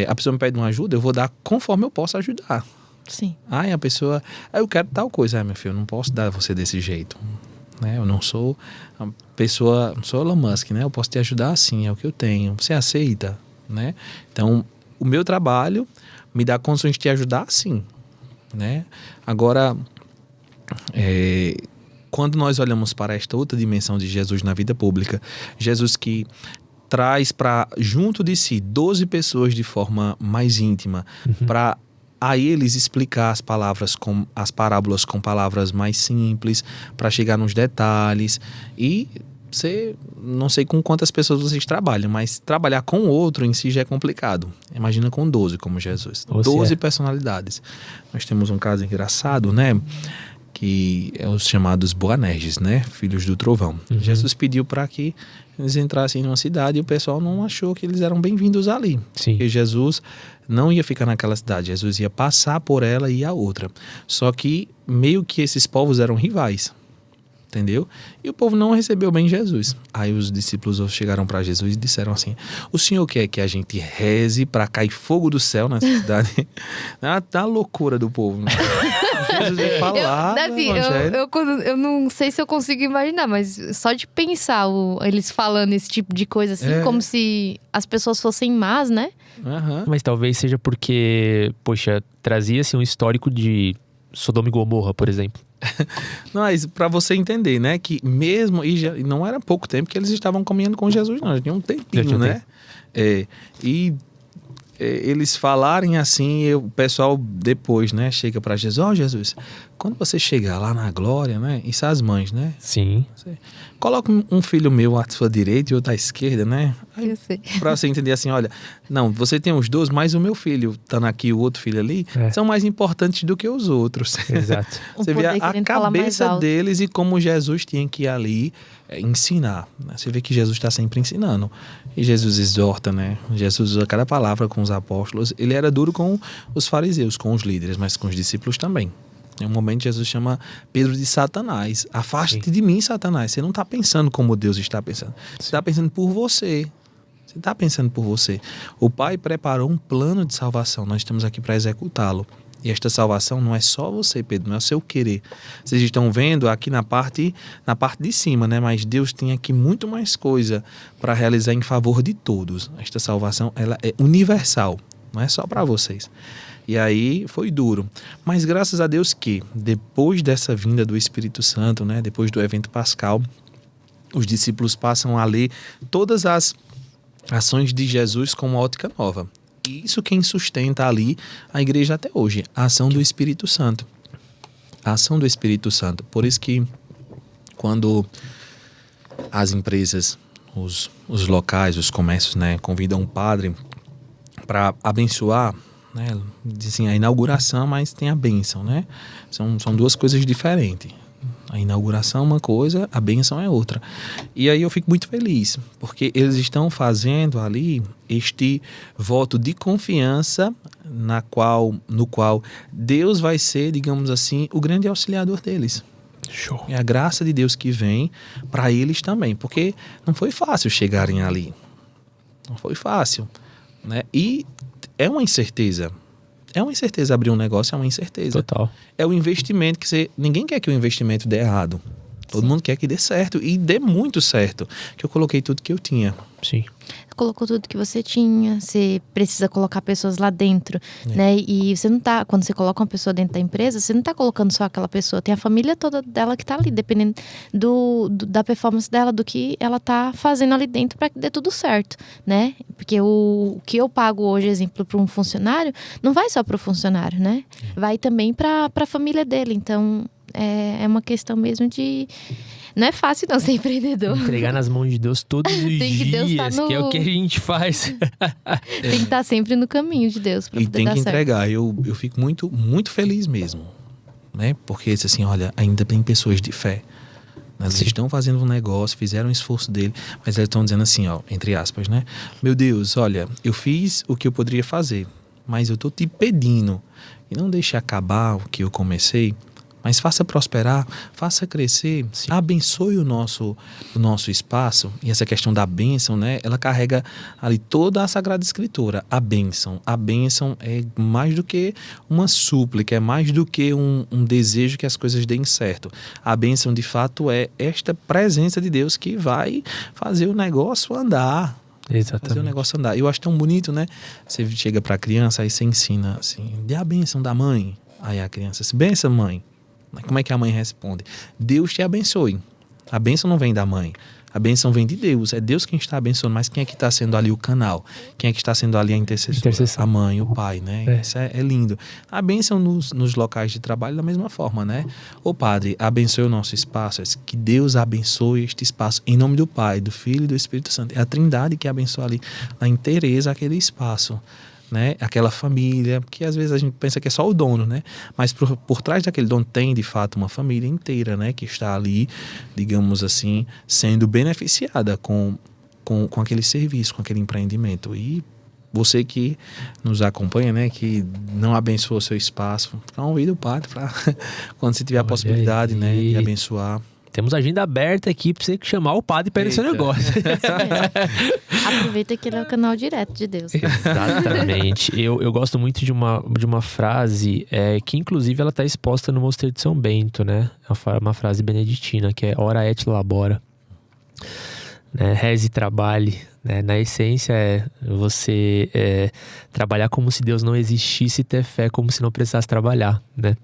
A pessoa me pede uma ajuda, eu vou dar conforme eu posso ajudar. Sim. A pessoa, eu quero tal coisa. Meu filho, eu não posso dar a você desse jeito. Né? Eu não sou a pessoa, não sou Elon Musk, né? Eu posso te ajudar assim, é o que eu tenho. Você aceita, né? Então, o meu trabalho me dá condições de te ajudar assim, né? Agora, quando nós olhamos para esta outra dimensão de Jesus na vida pública, Jesus que traz para junto de si 12 pessoas de forma mais íntima, para a eles explicar as parábolas com palavras mais simples, para chegar nos detalhes. E não sei com quantas pessoas vocês trabalham, mas trabalhar com o outro em si já é complicado. Imagina com 12 como Jesus. 12 personalidades. Nós temos um caso engraçado, né? Que é os chamados Boanerges, né? Filhos do trovão. Jesus pediu para que eles entrassem numa cidade e o pessoal não achou que eles eram bem-vindos ali. Sim. Porque Jesus não ia ficar naquela cidade, Jesus ia passar por ela e ir a outra. Só que meio que esses povos eram rivais, entendeu? E o povo não recebeu bem Jesus. Aí os discípulos chegaram para Jesus e disseram assim: o senhor quer que a gente reze para cair fogo do céu nessa cidade? Tá loucura do povo, né? Jesus ia falar eu não sei se eu consigo imaginar, mas só de pensar eles falando esse tipo de coisa assim, como se as pessoas fossem más, né? Mas talvez seja porque, poxa, trazia-se um histórico de Sodoma e Gomorra, por exemplo. Mas para você entender, né, que mesmo, e não era pouco tempo que eles estavam caminhando com Jesus, não, já tinha um tempinho, né? Eles falarem assim, o pessoal depois, né, chega para Jesus: Jesus, quando você chegar lá na glória, né, isso as mães, né? Sim. Coloca um filho meu à sua direita e outro à esquerda, né? Para você entender assim, olha, não, você tem os dois, mas o meu filho, estando aqui, o outro filho ali, são mais importantes do que os outros. Exato. Você vê a cabeça deles e como Jesus tinha que ir ali ensinar. Né? Você vê que Jesus está sempre ensinando. E Jesus exorta, né? Jesus usa cada palavra com os apóstolos. Ele era duro com os fariseus, com os líderes, mas com os discípulos também. Em um momento Jesus chama Pedro de Satanás. Afaste-te de mim, Satanás. Você não está pensando como Deus está pensando. Você está pensando por você. Você está pensando por você. O Pai preparou um plano de salvação. Nós estamos aqui para executá-lo. E esta salvação não é só você, Pedro, não é o seu querer. Vocês estão vendo aqui na parte de cima, né? Mas Deus tem aqui muito mais coisa para realizar em favor de todos. Esta salvação, ela é universal, não é só para vocês. E aí foi duro. Mas graças a Deus que, depois dessa vinda do Espírito Santo, né? Depois do evento pascal, os discípulos passam a ler todas as ações de Jesus com uma ótica nova. E isso quem sustenta ali a igreja até hoje, a ação do Espírito Santo. A ação do Espírito Santo. Por isso que quando as empresas, os locais, os comércios, né, convidam um padre para abençoar, né, dizem a inauguração, mas tem a bênção, né? São duas coisas diferentes. A inauguração é uma coisa, a bênção é outra. E aí eu fico muito feliz, porque eles estão fazendo ali este voto de confiança no qual Deus vai ser, digamos assim, o grande auxiliador deles. Show. É a graça de Deus que vem para eles também, porque não foi fácil chegarem ali. Não foi fácil, né? E é uma incerteza. É uma incerteza abrir um negócio, é uma incerteza. Total. É o investimento que ninguém quer que o investimento dê errado. Todo mundo quer que dê certo e dê muito certo. Que eu coloquei tudo que eu tinha. Sim. Colocou tudo que você tinha, você precisa colocar pessoas lá dentro, né? E você não tá, quando você coloca uma pessoa dentro da empresa, você não tá colocando só aquela pessoa, tem a família toda dela que tá ali, dependendo da performance dela, do que ela tá fazendo ali dentro para que dê tudo certo, né? Porque o que eu pago hoje, exemplo, para um funcionário, não vai só para o funcionário, né? Vai também para a família dele, então é uma questão mesmo de... Não é fácil não ser empreendedor. Entregar nas mãos de Deus todos os dias, que é o que a gente faz. Tem que estar sempre no caminho de Deus para poder dar certo. E tem que entregar. Eu fico muito, muito feliz mesmo, né? Porque assim, olha, ainda tem pessoas de fé. Eles estão fazendo um negócio, fizeram um esforço dele, mas eles estão dizendo assim, ó, entre aspas, né? Meu Deus, olha, eu fiz o que eu poderia fazer, mas eu tô te pedindo, e não deixe acabar o que eu comecei, mas faça prosperar, faça crescer, abençoe o nosso espaço. E essa questão da bênção, né? Ela carrega ali toda a Sagrada Escritura. A bênção é mais do que uma súplica, é mais do que um desejo que as coisas deem certo. A bênção, de fato, é esta presença de Deus que vai fazer o negócio andar. Exatamente. Fazer o negócio andar. Eu acho tão bonito, né? Você chega para a criança, aí você ensina assim, dê a bênção da mãe. Aí a criança se benção, mãe. Como é que a mãe responde? Deus te abençoe. A bênção não vem da mãe. A bênção vem de Deus. É Deus quem está abençoando. Mas quem é que está sendo ali o canal? Quem é que está sendo ali a intercessora? A mãe, o pai, né? Isso é lindo. A bênção nos locais de trabalho da mesma forma, né? Ô Padre, abençoe o nosso espaço. Que Deus abençoe este espaço. Em nome do Pai, do Filho e do Espírito Santo. É a Trindade que abençoa ali na inteireza aquele espaço. Né? Aquela família, que às vezes a gente pensa que é só o dono, né? Mas por trás daquele dono tem de fato uma família inteira, né? Que está ali, digamos assim, sendo beneficiada com aquele serviço, com aquele empreendimento. E você que nos acompanha, né? Que não abençoa o seu espaço, convida o Padre para quando você tiver a possibilidade, né? De abençoar. Temos agenda aberta aqui para você chamar o padre para ir no seu negócio. Aproveita que ele é o canal direto de Deus. Exatamente. Eu gosto muito de uma frase que, inclusive, ela está exposta no Mosteiro de São Bento, né? É uma frase beneditina, que é ora et labora. Né? Reze e trabalhe. Né? Na essência é você trabalhar como se Deus não existisse e ter fé como se não precisasse trabalhar, né?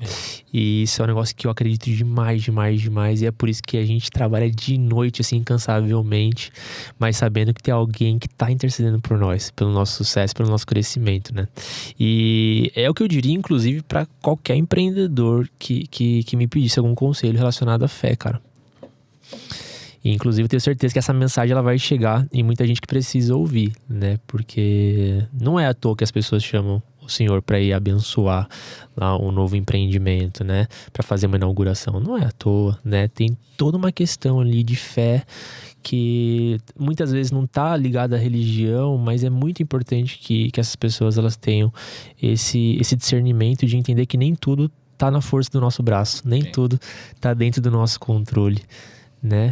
E isso é um negócio que eu acredito demais, e é por isso que a gente trabalha de noite assim incansavelmente, mas sabendo que tem alguém que está intercedendo por nós, pelo nosso sucesso, pelo nosso crescimento, né? E é o que eu diria, inclusive, para qualquer empreendedor que me pedisse algum conselho relacionado à fé, cara. E, inclusive, eu tenho certeza que essa mensagem ela vai chegar em muita gente que precisa ouvir, né? Porque não é à toa que as pessoas chamam o Senhor para ir abençoar lá um novo empreendimento, né? Para fazer uma inauguração. Não é à toa, né? Tem toda uma questão ali de fé que muitas vezes não está ligada à religião, mas é muito importante que essas pessoas elas tenham esse discernimento de entender que nem tudo está na força do nosso braço, nem tudo está dentro do nosso controle, né?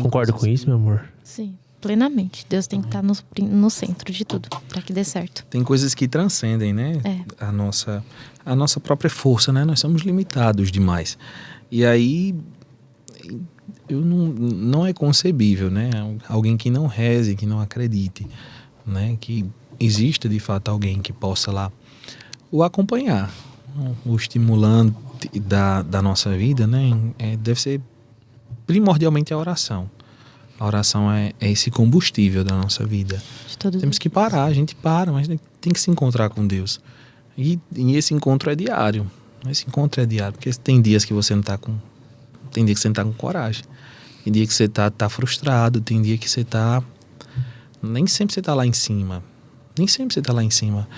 Concorda com isso, meu amor? Sim, plenamente. Deus tem que estar no centro de tudo, para que dê certo. Tem coisas que transcendem, né? A nossa própria força, né? Nós somos limitados demais. E aí, não é concebível, né? Alguém que não reze, que não acredite, né? Que exista, de fato, alguém que possa lá o acompanhar, o estimulante da nossa vida, né? Deve ser primordialmente a oração. A oração é esse combustível da nossa vida. Temos que parar, a gente para, mas tem que se encontrar com Deus. E esse encontro é diário. Esse encontro é diário, porque tem dias que você não está com... Tem dia que você não está com coragem. Tem dia que você tá frustrado, tem dia que você tá... Nem sempre você está lá em cima. Nem sempre você está lá em cima.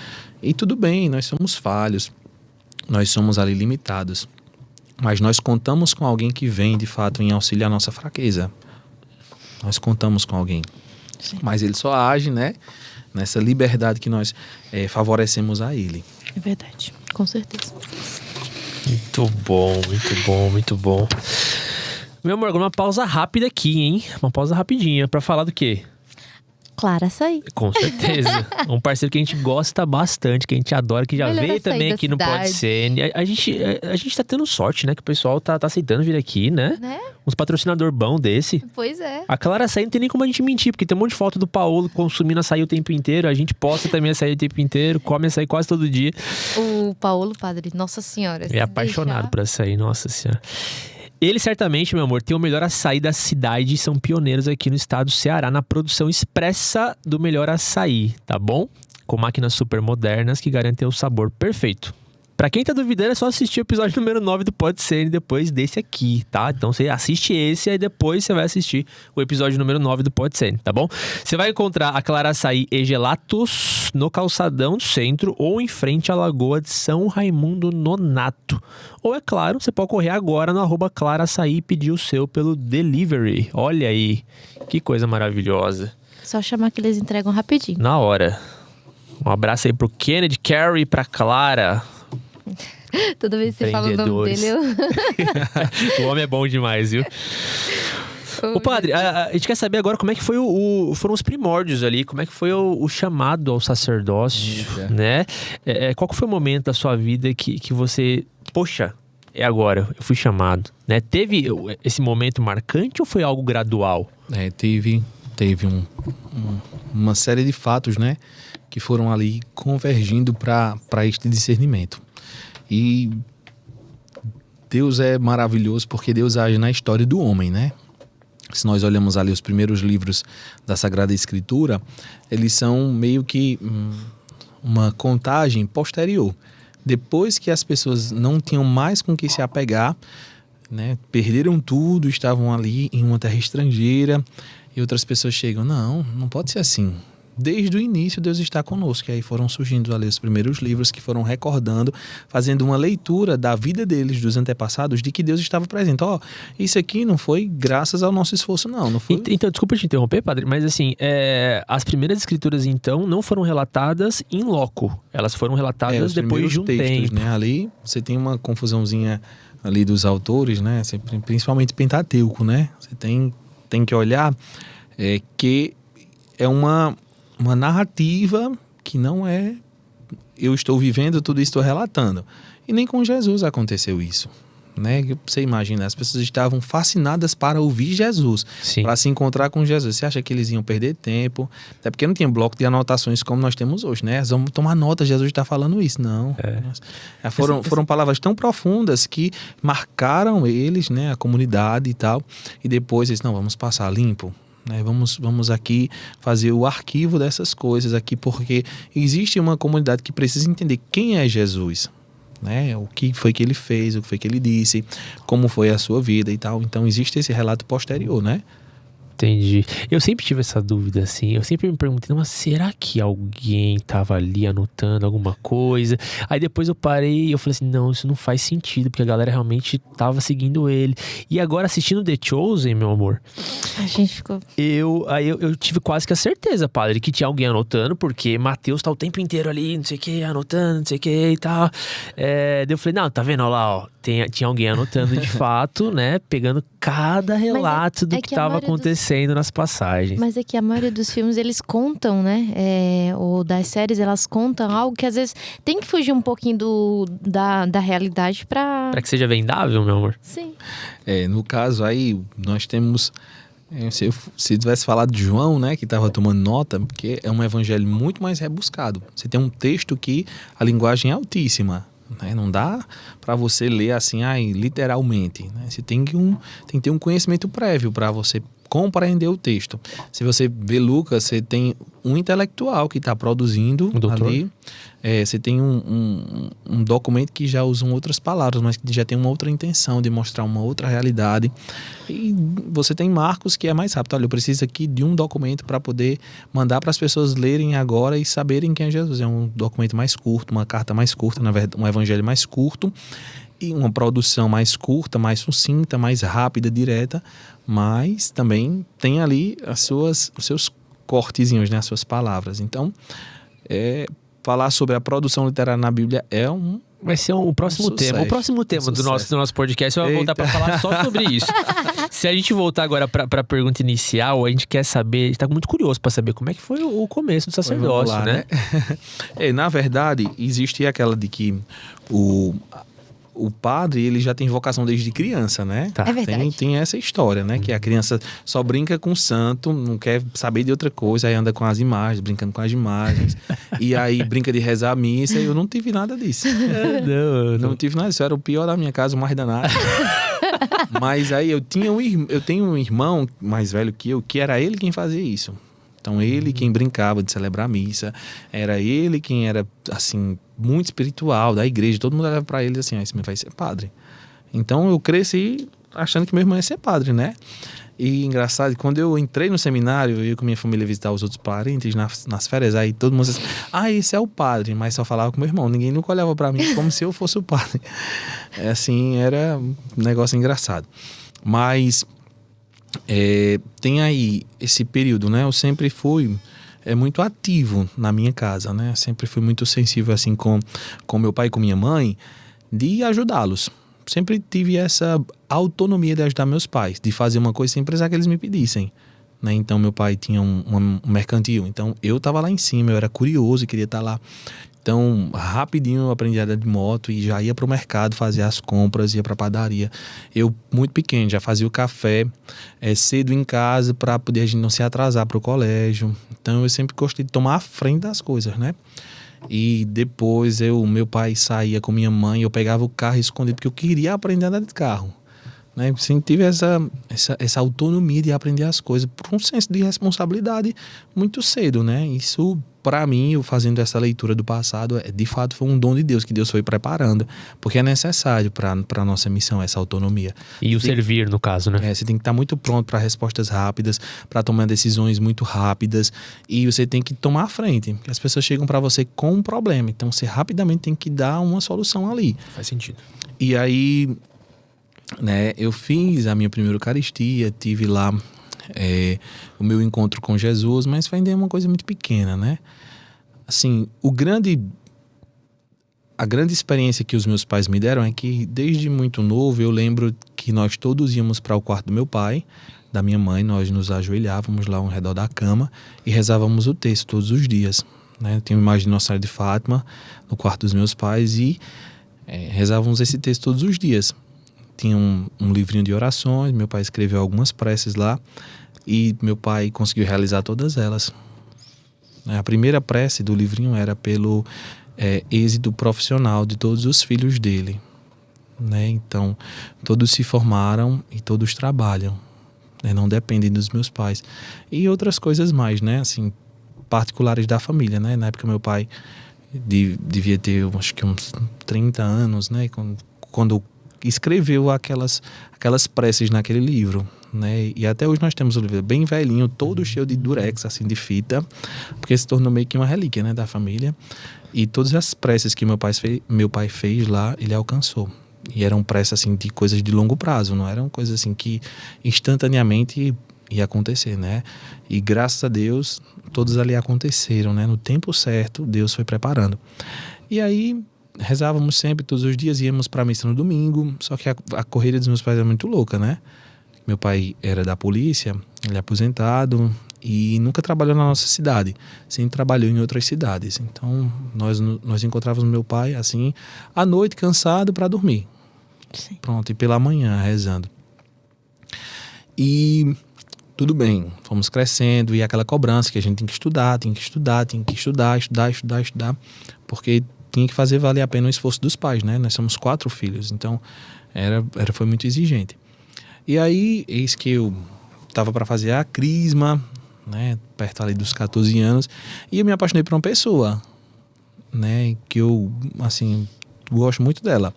E tudo bem, nós somos falhos. Nós somos ali limitados. Mas nós contamos com alguém que vem, de fato, em auxílio à nossa fraqueza. Nós contamos com alguém. Sim. Mas ele só age, né? Nessa liberdade que nós favorecemos a ele. É verdade, com certeza. Muito bom, muito bom, muito bom. Meu amor, agora uma pausa rápida aqui, hein? Uma pausa rapidinha. Pra falar do quê? Clara Açaí. Com certeza. Um parceiro que a gente gosta bastante, que a gente adora, que já Melhor veio açaí também da aqui no cidade. Pod CN. A gente tá tendo sorte, né? Que o pessoal tá aceitando vir aqui, né? Né? Uns patrocinador bom desse. Pois é. A Clara Açaí não tem nem como a gente mentir, porque tem um monte de foto do Paulo consumindo açaí o tempo inteiro. A gente posta também açaí o tempo inteiro, come açaí quase todo dia. O Paulo, padre, nossa senhora. É apaixonado por açaí, nossa senhora. Ele certamente, meu amor, tem o melhor açaí da cidade e são pioneiros aqui no estado do Ceará na produção expressa do melhor açaí, tá bom? Com máquinas super modernas que garantem o sabor perfeito. Pra quem tá duvidando, é só assistir o episódio número 9 do Pod CN depois desse aqui, tá? Então você assiste esse e depois você vai assistir o episódio número 9 do Pod CN, tá bom? Você vai encontrar a Clara Açaí e Gelatos no Calçadão do Centro ou em frente à Lagoa de São Raimundo Nonato. Ou, é claro, você pode correr agora no @Clara Açaí e pedir o seu pelo delivery. Olha aí, que coisa maravilhosa. Só chamar que eles entregam rapidinho. Na hora. Um abraço aí pro Kennedy, Carrie e pra Clara. Toda vez que você fala o nome dele, O homem é bom demais, viu? Ô padre, a gente quer saber agora como é que foi foram os primórdios ali, como é que foi o chamado ao sacerdócio, né? Qual que foi o momento da sua vida que você, poxa, é agora, eu fui chamado, né? Teve esse momento marcante ou foi algo gradual? Teve uma série de fatos, né? Que foram ali convergindo para este discernimento. E Deus é maravilhoso porque Deus age na história do homem, né? Se nós olhamos ali os primeiros livros da Sagrada Escritura, eles são meio que uma contagem posterior. Depois que as pessoas não tinham mais com que se apegar, né? Perderam tudo, estavam ali em uma terra estrangeira e outras pessoas chegam, não pode ser assim. Desde o início Deus está conosco. E aí foram surgindo ali os primeiros livros que foram recordando, fazendo uma leitura da vida deles, dos antepassados, de que Deus estava presente. Isso aqui não foi graças ao nosso esforço, não foi... Então, desculpa te interromper, padre, mas assim, as primeiras escrituras então não foram relatadas in loco. Elas foram relatadas depois de um textos, tempo. Né? Ali você tem uma confusãozinha ali dos autores, né? Principalmente Pentateuco, né? Você tem que olhar que é uma narrativa que não é eu estou vivendo tudo isso, estou relatando. E nem com Jesus aconteceu isso, né? Você imagina, as pessoas estavam fascinadas para ouvir Jesus, para se encontrar com Jesus. Você acha que eles iam perder tempo? Até porque não tinha bloco de anotações como nós temos hoje, né? Vamos tomar nota, Jesus está falando isso. Não. Foram palavras tão profundas que marcaram eles, né? A comunidade e tal. E depois eles, vamos passar limpo. Né? Vamos aqui fazer o arquivo dessas coisas aqui, porque existe uma comunidade que precisa entender quem é Jesus, né? O que foi que ele fez, o que foi que ele disse, como foi a sua vida e tal. Então existe esse relato posterior, né? Entendi. Eu sempre tive essa dúvida, assim. Eu sempre me perguntei, mas será que alguém tava ali anotando alguma coisa? Aí depois eu parei e eu falei assim, não, isso não faz sentido, porque a galera realmente tava seguindo ele. E agora assistindo The Chosen, meu amor, a gente ficou... Eu tive quase que a certeza, padre, que tinha alguém anotando, porque Mateus tá o tempo inteiro ali, não sei o que, anotando, não sei o que e tal. Daí eu falei, não, tá vendo, olha lá, ó, tinha alguém anotando de fato, né, pegando cada relato do que tava acontecendo nas passagens. Mas é que a maioria dos filmes, eles contam, né, ou das séries, elas contam algo que às vezes tem que fugir um pouquinho da realidade pra que seja vendável, meu amor. Sim. No caso aí, nós temos... Se tivesse falado de João, né, que estava tomando nota, porque é um evangelho muito mais rebuscado. Você tem um texto que a linguagem é altíssima, né? Não dá para você ler assim, literalmente, né? Você tem que ter um conhecimento prévio para você compreender o texto. Se você vê Lucas, você tem um intelectual que está produzindo ali. Você tem um documento que já usa outras palavras, mas que já tem uma outra intenção de mostrar uma outra realidade. E você tem Marcos, que é mais rápido. Olha, eu preciso aqui de um documento para poder mandar para as pessoas lerem agora e saberem quem é Jesus. É um documento mais curto, uma carta mais curta, na verdade, um evangelho mais curto. E uma produção mais curta, mais sucinta, mais rápida, direta. Mas também tem ali os seus cortezinhos, né? As suas palavras. Então, falar sobre a produção literária na Bíblia é Vai ser o próximo tema. O próximo tema do nosso podcast vai voltar para falar só sobre isso. Se a gente voltar agora para a pergunta inicial, a gente quer saber, a gente tá muito curioso para saber como é que foi o começo do sacerdócio, lá, né? Na verdade, existe aquela de que o padre, ele já tem vocação desde criança, né? Tá. É verdade. Tem essa história, né? Que a criança só brinca com o santo, não quer saber de outra coisa, aí anda com as imagens, brincando com as imagens. E aí brinca de rezar a missa, e eu não tive nada disso. Não tive nada disso, eu era o pior da minha casa, o mais danado. Mas aí eu tenho um irmão mais velho que eu, que era ele quem fazia isso. Então ele quem brincava de celebrar a missa, era ele quem era, assim, muito espiritual da igreja, todo mundo olhava pra ele assim, esse menino vai ser padre. Então eu cresci achando que meu irmão ia ser padre, né? E engraçado, quando eu entrei no seminário, eu ia com minha família visitar os outros parentes nas férias, aí todo mundo dizia, esse é o padre, mas só falava com meu irmão, ninguém nunca olhava pra mim como se eu fosse o padre. Assim, era um negócio engraçado. Mas tem aí esse período, né? Eu sempre fui muito ativo na minha casa, né? Sempre fui muito sensível assim com meu pai e com minha mãe, de ajudá-los. Sempre tive essa autonomia de ajudar meus pais, de fazer uma coisa sem precisar que eles me pedissem, né? Então meu pai tinha um mercantil, então eu estava lá em cima, eu era curioso e queria estar lá. Então, rapidinho eu aprendi a andar de moto e já ia pro mercado fazer as compras, ia pra padaria. Eu, muito pequeno, já fazia o café cedo em casa para poder a gente não se atrasar pro colégio. Então, eu sempre gostei de tomar a frente das coisas, né? E depois, meu pai saía com minha mãe, eu pegava o carro escondido, porque eu queria aprender a andar de carro. Né? Sempre tive essa autonomia de aprender as coisas por um senso de responsabilidade muito cedo, né? Isso, para mim, eu fazendo essa leitura do passado, de fato foi um dom de Deus, que Deus foi preparando, porque é necessário para a nossa missão essa autonomia. E o servir, no caso, né? Você tem que estar muito pronto para respostas rápidas, para tomar decisões muito rápidas, e você tem que tomar a frente, porque as pessoas chegam para você com um problema, então você rapidamente tem que dar uma solução ali. Faz sentido. E aí, né, eu fiz a minha primeira Eucaristia, tive lá o meu encontro com Jesus, mas foi ainda uma coisa muito pequena, né? Assim, a grande experiência que os meus pais me deram é que desde muito novo eu lembro que nós todos íamos para o quarto do meu pai, da minha mãe, nós nos ajoelhávamos lá ao redor da cama e rezávamos o texto todos os dias, né? Tem uma imagem de Nossa Senhora de Fátima no quarto dos meus pais e rezávamos esse texto todos os dias. Tinha um livrinho de orações, meu pai escreveu algumas preces lá e meu pai conseguiu realizar todas elas. A primeira prece do livrinho era pelo êxito profissional de todos os filhos dele, né? Então, todos se formaram e todos trabalham, né? Não dependem dos meus pais. E outras coisas mais, né? Assim, particulares da família, né? Na época meu pai devia ter, acho que uns 30 anos, né? Quando escreveu aquelas preces naquele livro, né? E até hoje nós temos o livro bem velhinho, todo cheio de durex, assim, de fita, porque se tornou meio que uma relíquia, né, da família. E todas as preces que meu pai fez lá, ele alcançou. E eram preces, assim, de coisas de longo prazo, não eram coisas, assim, que instantaneamente ia acontecer, né? E graças a Deus, todos ali aconteceram, né? No tempo certo, Deus foi preparando. E aí rezávamos sempre, todos os dias, íamos para a missa no domingo, só que a corrida dos meus pais era muito louca, né? Meu pai era da polícia, ele é aposentado e nunca trabalhou na nossa cidade, sempre trabalhou em outras cidades. Então, nós encontrávamos meu pai, assim, à noite, cansado para dormir. Sim. Pronto, e pela manhã, rezando. E tudo bem, fomos crescendo e aquela cobrança que a gente tem que estudar, estudar, porque tinha que fazer valer a pena o esforço dos pais, né? Nós somos 4 filhos, então foi muito exigente. E aí, eis que eu estava para fazer a crisma, né? Perto ali dos 14 anos, e eu me apaixonei por uma pessoa, né? Que eu, assim, gosto muito dela.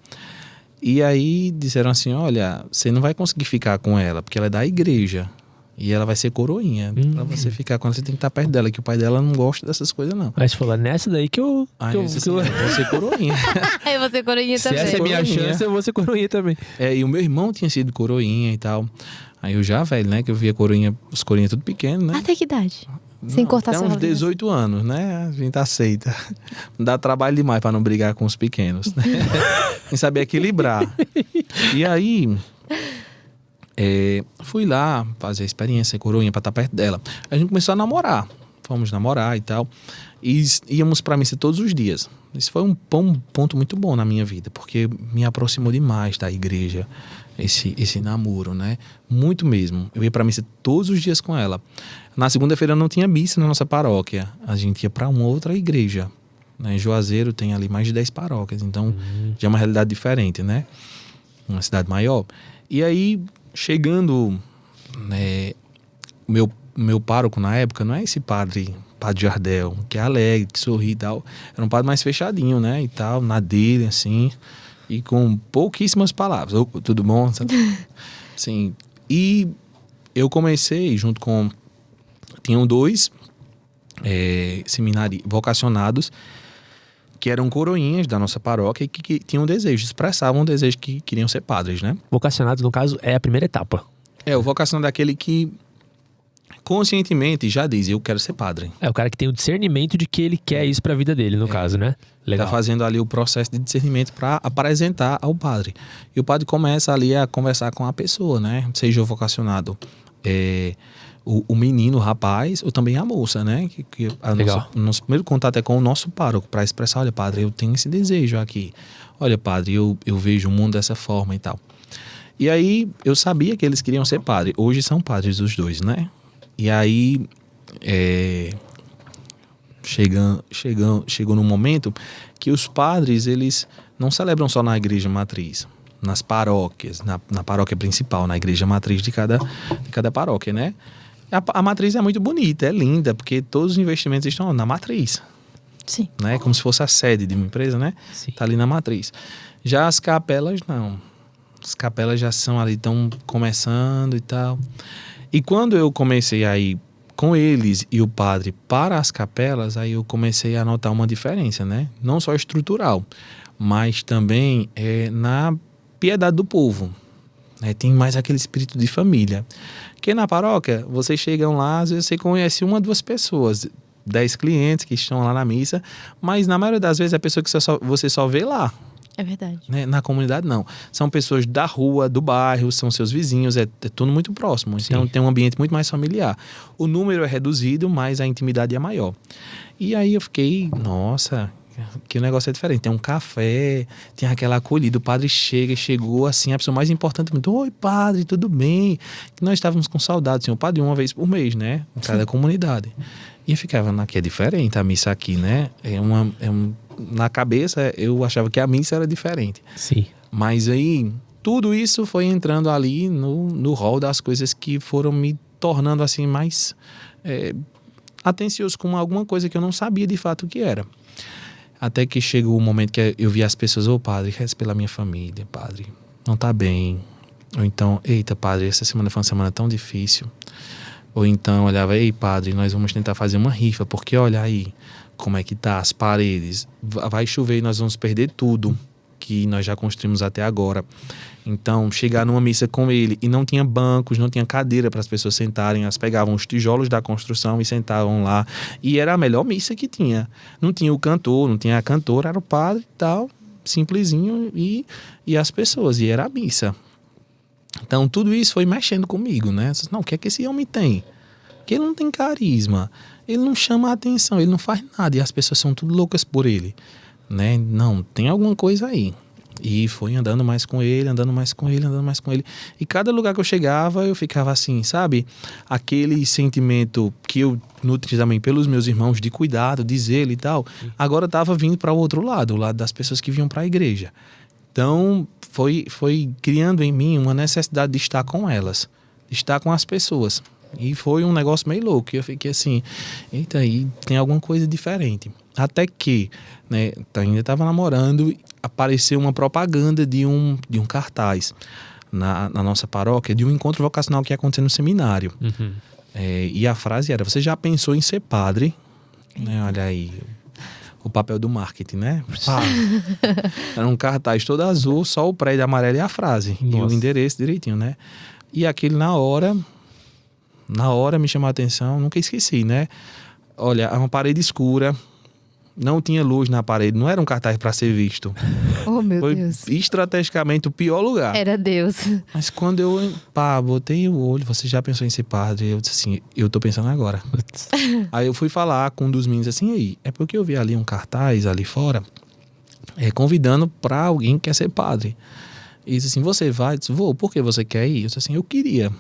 E aí disseram assim, olha, você não vai conseguir ficar com ela, porque ela é da igreja. E ela vai ser coroinha. Pra você ficar com ela, você tem que estar perto dela, que o pai dela não gosta dessas coisas, não. Aí você falou, nessa daí que eu vou ser coroinha. Eu vou ser coroinha também. Se essa é a minha chance, eu vou ser coroinha também. E o meu irmão tinha sido coroinha e tal. Aí eu já velho, né, que eu via coroinha, os coroinhas tudo pequeno, né? Até que idade? Sem cortar até sua uns vida. 18 anos, né? A gente aceita. Dá trabalho demais para não brigar com os pequenos, né? Tem saber equilibrar. E aí, fui lá fazer a experiência, coroinha, para estar perto dela. A gente começou a namorar. Fomos namorar e tal. E íamos para missa todos os dias. Isso foi um ponto muito bom na minha vida, porque me aproximou demais da igreja, esse namoro, né? Muito mesmo. Eu ia para missa todos os dias com ela. Na segunda-feira não tinha missa na nossa paróquia. A gente ia para uma outra igreja. Em Juazeiro tem ali mais de 10 paróquias, então já é uma realidade diferente, né? Uma cidade maior. E aí, chegando, né, meu pároco na época não é esse padre Jardel, que é alegre, que sorri e tal. Era um padre mais fechadinho, né, e tal, na dele, assim, e com pouquíssimas palavras. Tudo bom? Assim, e eu comecei junto com... Tinham 2 seminários vocacionados que eram coroinhas da nossa paróquia e que tinham desejo, expressavam um desejo que queriam ser padres, né? Vocacionados, no caso, é a primeira etapa. O vocacionado é aquele que conscientemente já diz, eu quero ser padre. É o cara que tem o discernimento de que ele quer isso pra vida dele, no caso, né? Legal. Tá fazendo ali o processo de discernimento para apresentar ao padre. E o padre começa ali a conversar com a pessoa, né? Seja o vocacionado, o menino, o rapaz, ou também a moça, né? O nosso primeiro contato é com o nosso pároco, para expressar, olha, padre, eu tenho esse desejo aqui. Olha, padre, eu vejo o mundo dessa forma e tal. E aí, eu sabia que eles queriam ser padre. Hoje são padres os 2, né? E aí, chegou num momento que os padres, eles não celebram só na igreja matriz, nas paróquias, na paróquia principal, na igreja matriz de cada paróquia, né? A matriz é muito bonita, é linda, porque todos os investimentos estão na matriz. Sim. Né? Como se fosse a sede de uma empresa, né? Sim. Tá ali na matriz. Já as capelas, não. As capelas já são ali, estão começando e tal. E quando eu comecei a ir com eles e o padre para as capelas, aí eu comecei a notar uma diferença, né? Não só estrutural, mas também na piedade do povo. Tem mais aquele espírito de família. Porque na paróquia, vocês chegam lá, às vezes você conhece 1 ou 2 pessoas, 10 clientes que estão lá na missa, mas na maioria das vezes é a pessoa que você só vê lá. É verdade. Né? Na comunidade, não. São pessoas da rua, do bairro, são seus vizinhos, é tudo muito próximo. Então, Sim. tem um ambiente muito mais familiar. O número é reduzido, mas a intimidade é maior. E aí eu fiquei, nossa, que o negócio é diferente. Tem um café, tem aquela acolhida. O padre chegou assim, a pessoa mais importante. Oi, padre, tudo bem? Nós estávamos com saudade, assim, o padre 1 vez por mês, né? Em cada comunidade. E eu ficava, aqui é diferente a missa aqui, né? Na cabeça, eu achava que a missa era diferente. Sim. Mas aí, tudo isso foi entrando ali no rol das coisas que foram me tornando assim mais atencioso com alguma coisa que eu não sabia de fato o que era. Até que chegou o momento que eu vi as pessoas, padre, reze pela minha família, padre, não tá bem. Ou então, eita, padre, essa semana foi uma semana tão difícil. Ou então, olhava, ei, padre, nós vamos tentar fazer uma rifa, porque olha aí como é que tá as paredes. Vai chover e nós vamos perder tudo que nós já construímos até agora. Então, chegar numa missa com ele e não tinha bancos, não tinha cadeira para as pessoas sentarem, elas pegavam os tijolos da construção e sentavam lá. E era a melhor missa que tinha. Não tinha o cantor, não tinha a cantora, era o padre e tal, simplesinho, e as pessoas, e era a missa. Então, tudo isso foi mexendo comigo, né? Não, o que é que esse homem tem? Porque ele não tem carisma, ele não chama a atenção, ele não faz nada, e as pessoas são tudo loucas por ele, né? Não, tem alguma coisa aí. E foi andando mais com ele, andando mais com ele. E cada lugar que eu chegava, eu ficava assim, sabe? Aquele sentimento que eu nutri também pelos meus irmãos de cuidado, de zelo e tal, agora estava vindo para o outro lado, o lado das pessoas que vinham para a igreja. Então, foi criando em mim uma necessidade de estar com elas, de estar com as pessoas. E foi um negócio meio louco. E eu fiquei assim, eita, aí tem alguma coisa diferente. Até que, né, ainda estava namorando, apareceu uma propaganda de um cartaz na nossa paróquia, de um encontro vocacional que ia acontecer no seminário. Uhum. E a frase era, você já pensou em ser padre? Né, olha aí, o papel do marketing, né? Era um cartaz todo azul, só o prédio amarelo e a frase. Nossa. E o endereço direitinho, né? E aquele na hora Na hora me chamou a atenção, nunca esqueci, né? Olha, uma parede escura, não tinha luz na parede, não era um cartaz para ser visto. Oh, meu Foi Deus. estrategicamente o pior lugar. Era Deus. Mas quando eu, botei o olho, você já pensou em ser padre? Eu disse assim, eu tô pensando agora. Aí eu fui falar com um dos meninos assim, aí, é porque eu vi ali um cartaz ali fora, convidando para alguém que quer ser padre. E disse assim, você vai? Eu disse, vou, por que você quer ir? Eu disse assim, eu queria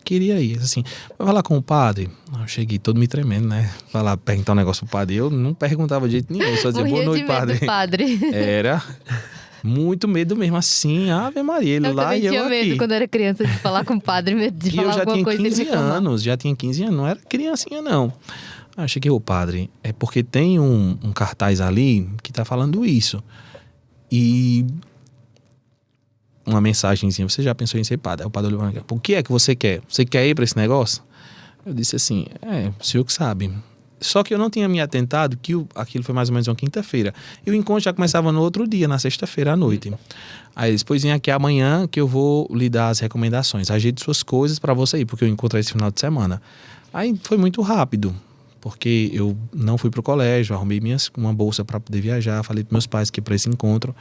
ir. Eu disse assim, vai falar com o padre? Eu cheguei todo me tremendo, né? Falar, perguntar um negócio pro padre. Eu não perguntava de jeito nenhum, eu só dizia, boa noite, padre. Padre. Era muito medo mesmo, assim, Ave Maria, ele Eu lá e eu aqui. tinha medo quando eu era criança de falar com o padre, medo de E falar eu já alguma tinha coisa e ele 15 reclamar. anos, não era criancinha não. Aí eu cheguei, padre, é porque tem um cartaz ali que tá falando isso. E uma mensagenzinha, você já pensou em ser padre? Aí o padre olhou pra mim, o que é que você quer? Você quer ir pra esse negócio? Eu disse assim, o senhor que sabe. Só que eu não tinha me atentado que aquilo foi mais ou menos uma quinta-feira. E o encontro já começava no outro dia, na sexta-feira à noite. Aí eles, pois vem aqui amanhã que eu vou lhe dar as recomendações. Ajeite suas coisas para você ir, porque eu encontro esse final de semana. Aí foi muito rápido, porque eu não fui pro colégio, arrumei uma bolsa para poder viajar, falei pros meus pais que ia para esse encontro.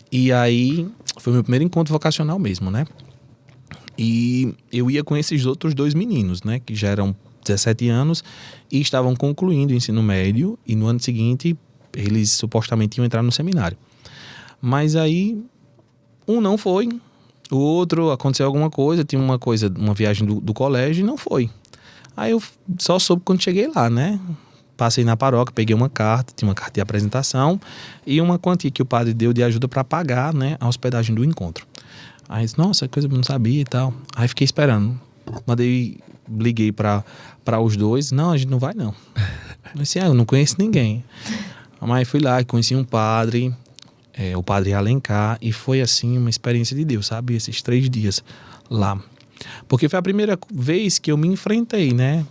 E aí foi meu primeiro encontro vocacional mesmo, né? E eu ia com esses outros 2 meninos, né? Que já eram 17 anos e estavam concluindo o ensino médio. E no ano seguinte, eles supostamente iam entrar no seminário. Mas aí, um não foi. O outro, aconteceu alguma coisa. Tinha uma viagem do colégio e não foi. Aí eu só soube quando cheguei lá, né? Passei na paróquia, peguei uma carta, tinha uma carta de apresentação e uma quantia que o padre deu de ajuda para pagar, né, a hospedagem do encontro. Aí disse, nossa, coisa que eu não sabia e tal. Aí fiquei esperando. Liguei para os dois. Não, a gente não vai não. Eu disse, eu não conheço ninguém. Mas fui lá e conheci um padre, o padre Alencar, e foi assim uma experiência de Deus, sabe? Esses 3 dias lá. Porque foi a primeira vez que eu me enfrentei, né?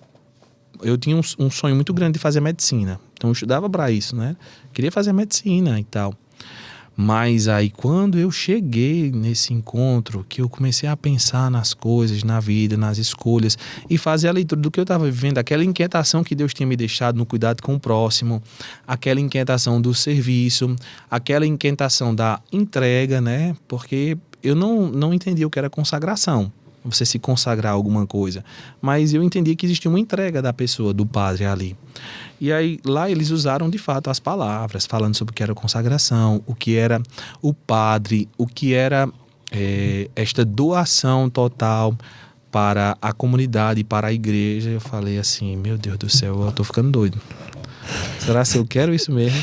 Eu tinha um sonho muito grande de fazer medicina. Então eu estudava para isso, né? Queria fazer medicina e tal. Mas aí quando eu cheguei nesse encontro, que eu comecei a pensar nas coisas, na vida, nas escolhas e fazer a leitura do que eu estava vivendo, aquela inquietação que Deus tinha me deixado no cuidado com o próximo, aquela inquietação do serviço, aquela inquietação da entrega, né? Porque eu não entendia o que era consagração. Você se consagrar a alguma coisa. Mas eu entendi que existia uma entrega da pessoa, do padre ali. E aí, lá eles usaram de fato as palavras, falando sobre o que era consagração, o que era o padre, o que era esta doação total para a comunidade, para a igreja. Eu falei assim, meu Deus do céu, eu tô ficando doido. Será que eu quero isso mesmo?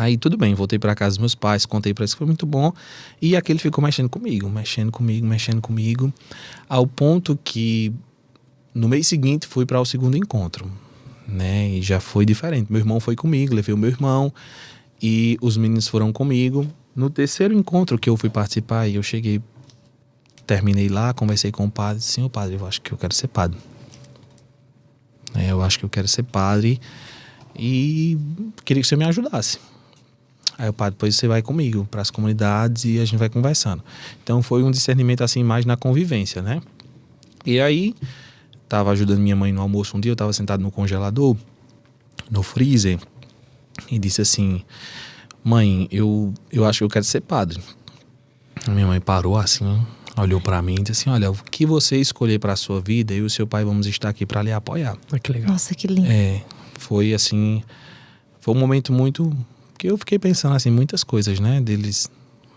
Aí tudo bem, voltei para casa dos meus pais, contei para eles que foi muito bom. E aquele ficou mexendo comigo, ao ponto que no mês seguinte fui para o segundo encontro, né? E já foi diferente. Meu irmão foi comigo, levei o meu irmão e os meninos foram comigo. No terceiro encontro que eu fui participar, eu cheguei, terminei lá, conversei com o padre, disse, sim, padre, eu acho que eu quero ser padre. Eu acho que eu quero ser padre e queria que você me ajudasse. Aí o padre, depois você vai comigo para as comunidades e a gente vai conversando. Então foi um discernimento assim mais na convivência, né? E aí, estava ajudando minha mãe no almoço um dia, eu estava sentado no congelador, no freezer, e disse assim, mãe, eu acho que eu quero ser padre. A minha mãe parou assim, olhou para mim e disse assim, olha, o que você escolher para a sua vida, eu e o seu pai vamos estar aqui para lhe apoiar. Que legal. Nossa, que lindo. Foi assim, foi um momento muito... que eu fiquei pensando assim, muitas coisas, né, deles,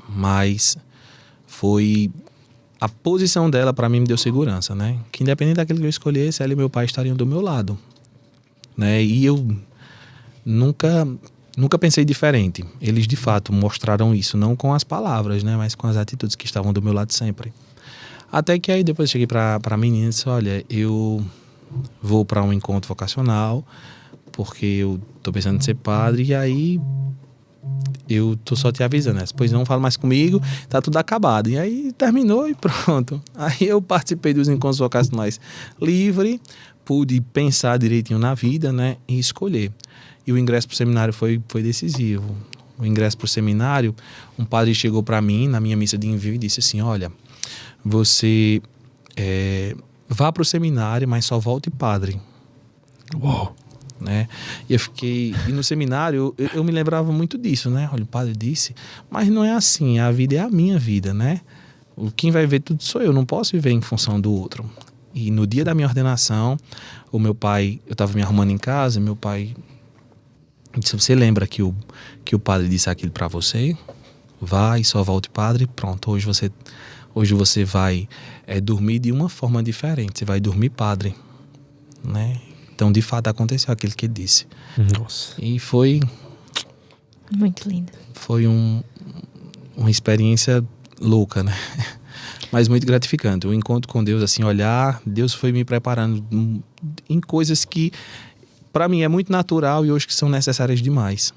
mas foi a posição dela para mim me deu segurança, né, que independente daquilo que eu escolhesse, ela e meu pai estariam do meu lado, né, e eu nunca pensei diferente. Eles de fato mostraram isso, não com as palavras, né, mas com as atitudes que estavam do meu lado sempre. Até que aí depois eu cheguei para a menina e disse, olha, eu vou para um encontro vocacional, porque eu tô pensando em ser padre, e aí eu tô só te avisando, né? Depois não fala mais comigo, tá tudo acabado. E aí terminou e pronto. Aí eu participei dos encontros vocacionais livre, pude pensar direitinho na vida, né? E escolher. E o ingresso pro seminário foi decisivo. O ingresso pro seminário, um padre chegou para mim na minha missa de envio e disse assim, olha, você vá para o seminário, mas só volte padre. Uau. Né? E no seminário eu me lembrava muito disso, né? Olha, o padre disse, mas não é assim, a vida é a minha vida, né? Quem vai ver tudo sou eu, não posso viver em função do outro. E no dia da minha ordenação, o meu pai, eu estava me arrumando em casa, meu pai disse, você lembra que o padre disse aquilo para você? Vai, só volte padre, pronto, hoje você vai dormir de uma forma diferente, você vai dormir padre, né? Então, de fato, aconteceu aquilo que ele disse. Nossa. E foi... Muito lindo. Foi uma experiência louca, né? Mas muito gratificante. O encontro com Deus, assim, olhar... Deus foi me preparando em coisas que, para mim, é muito natural e hoje que são necessárias demais.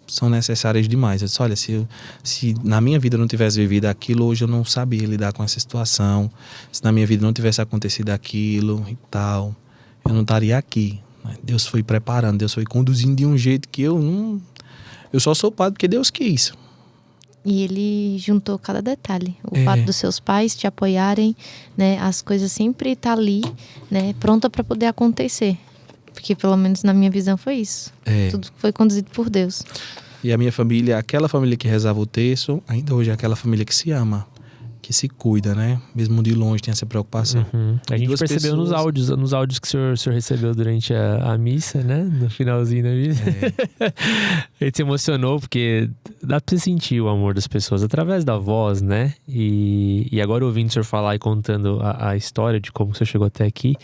São necessárias demais. Eu disse, olha, se na minha vida eu não tivesse vivido aquilo, hoje eu não sabia lidar com essa situação. Se na minha vida não tivesse acontecido aquilo e tal... eu não estaria aqui. Deus foi preparando, Deus foi conduzindo de um jeito que eu só sou padre porque Deus quis. E ele juntou cada detalhe. O fato dos seus pais te apoiarem, né? As coisas sempre estar ali, né? Pronta para poder acontecer. Porque pelo menos na minha visão foi isso. Tudo foi conduzido por Deus. E a minha família, aquela família que rezava o terço, ainda hoje é aquela família que se ama, que se cuida, né? Mesmo de longe tem essa preocupação. A gente percebeu nos áudios que o senhor recebeu durante a missa, né? No finalzinho da missa. A gente se emocionou porque dá pra você sentir o amor das pessoas através da voz, né? E agora ouvindo o senhor falar e contando a história de como o senhor chegou até aqui,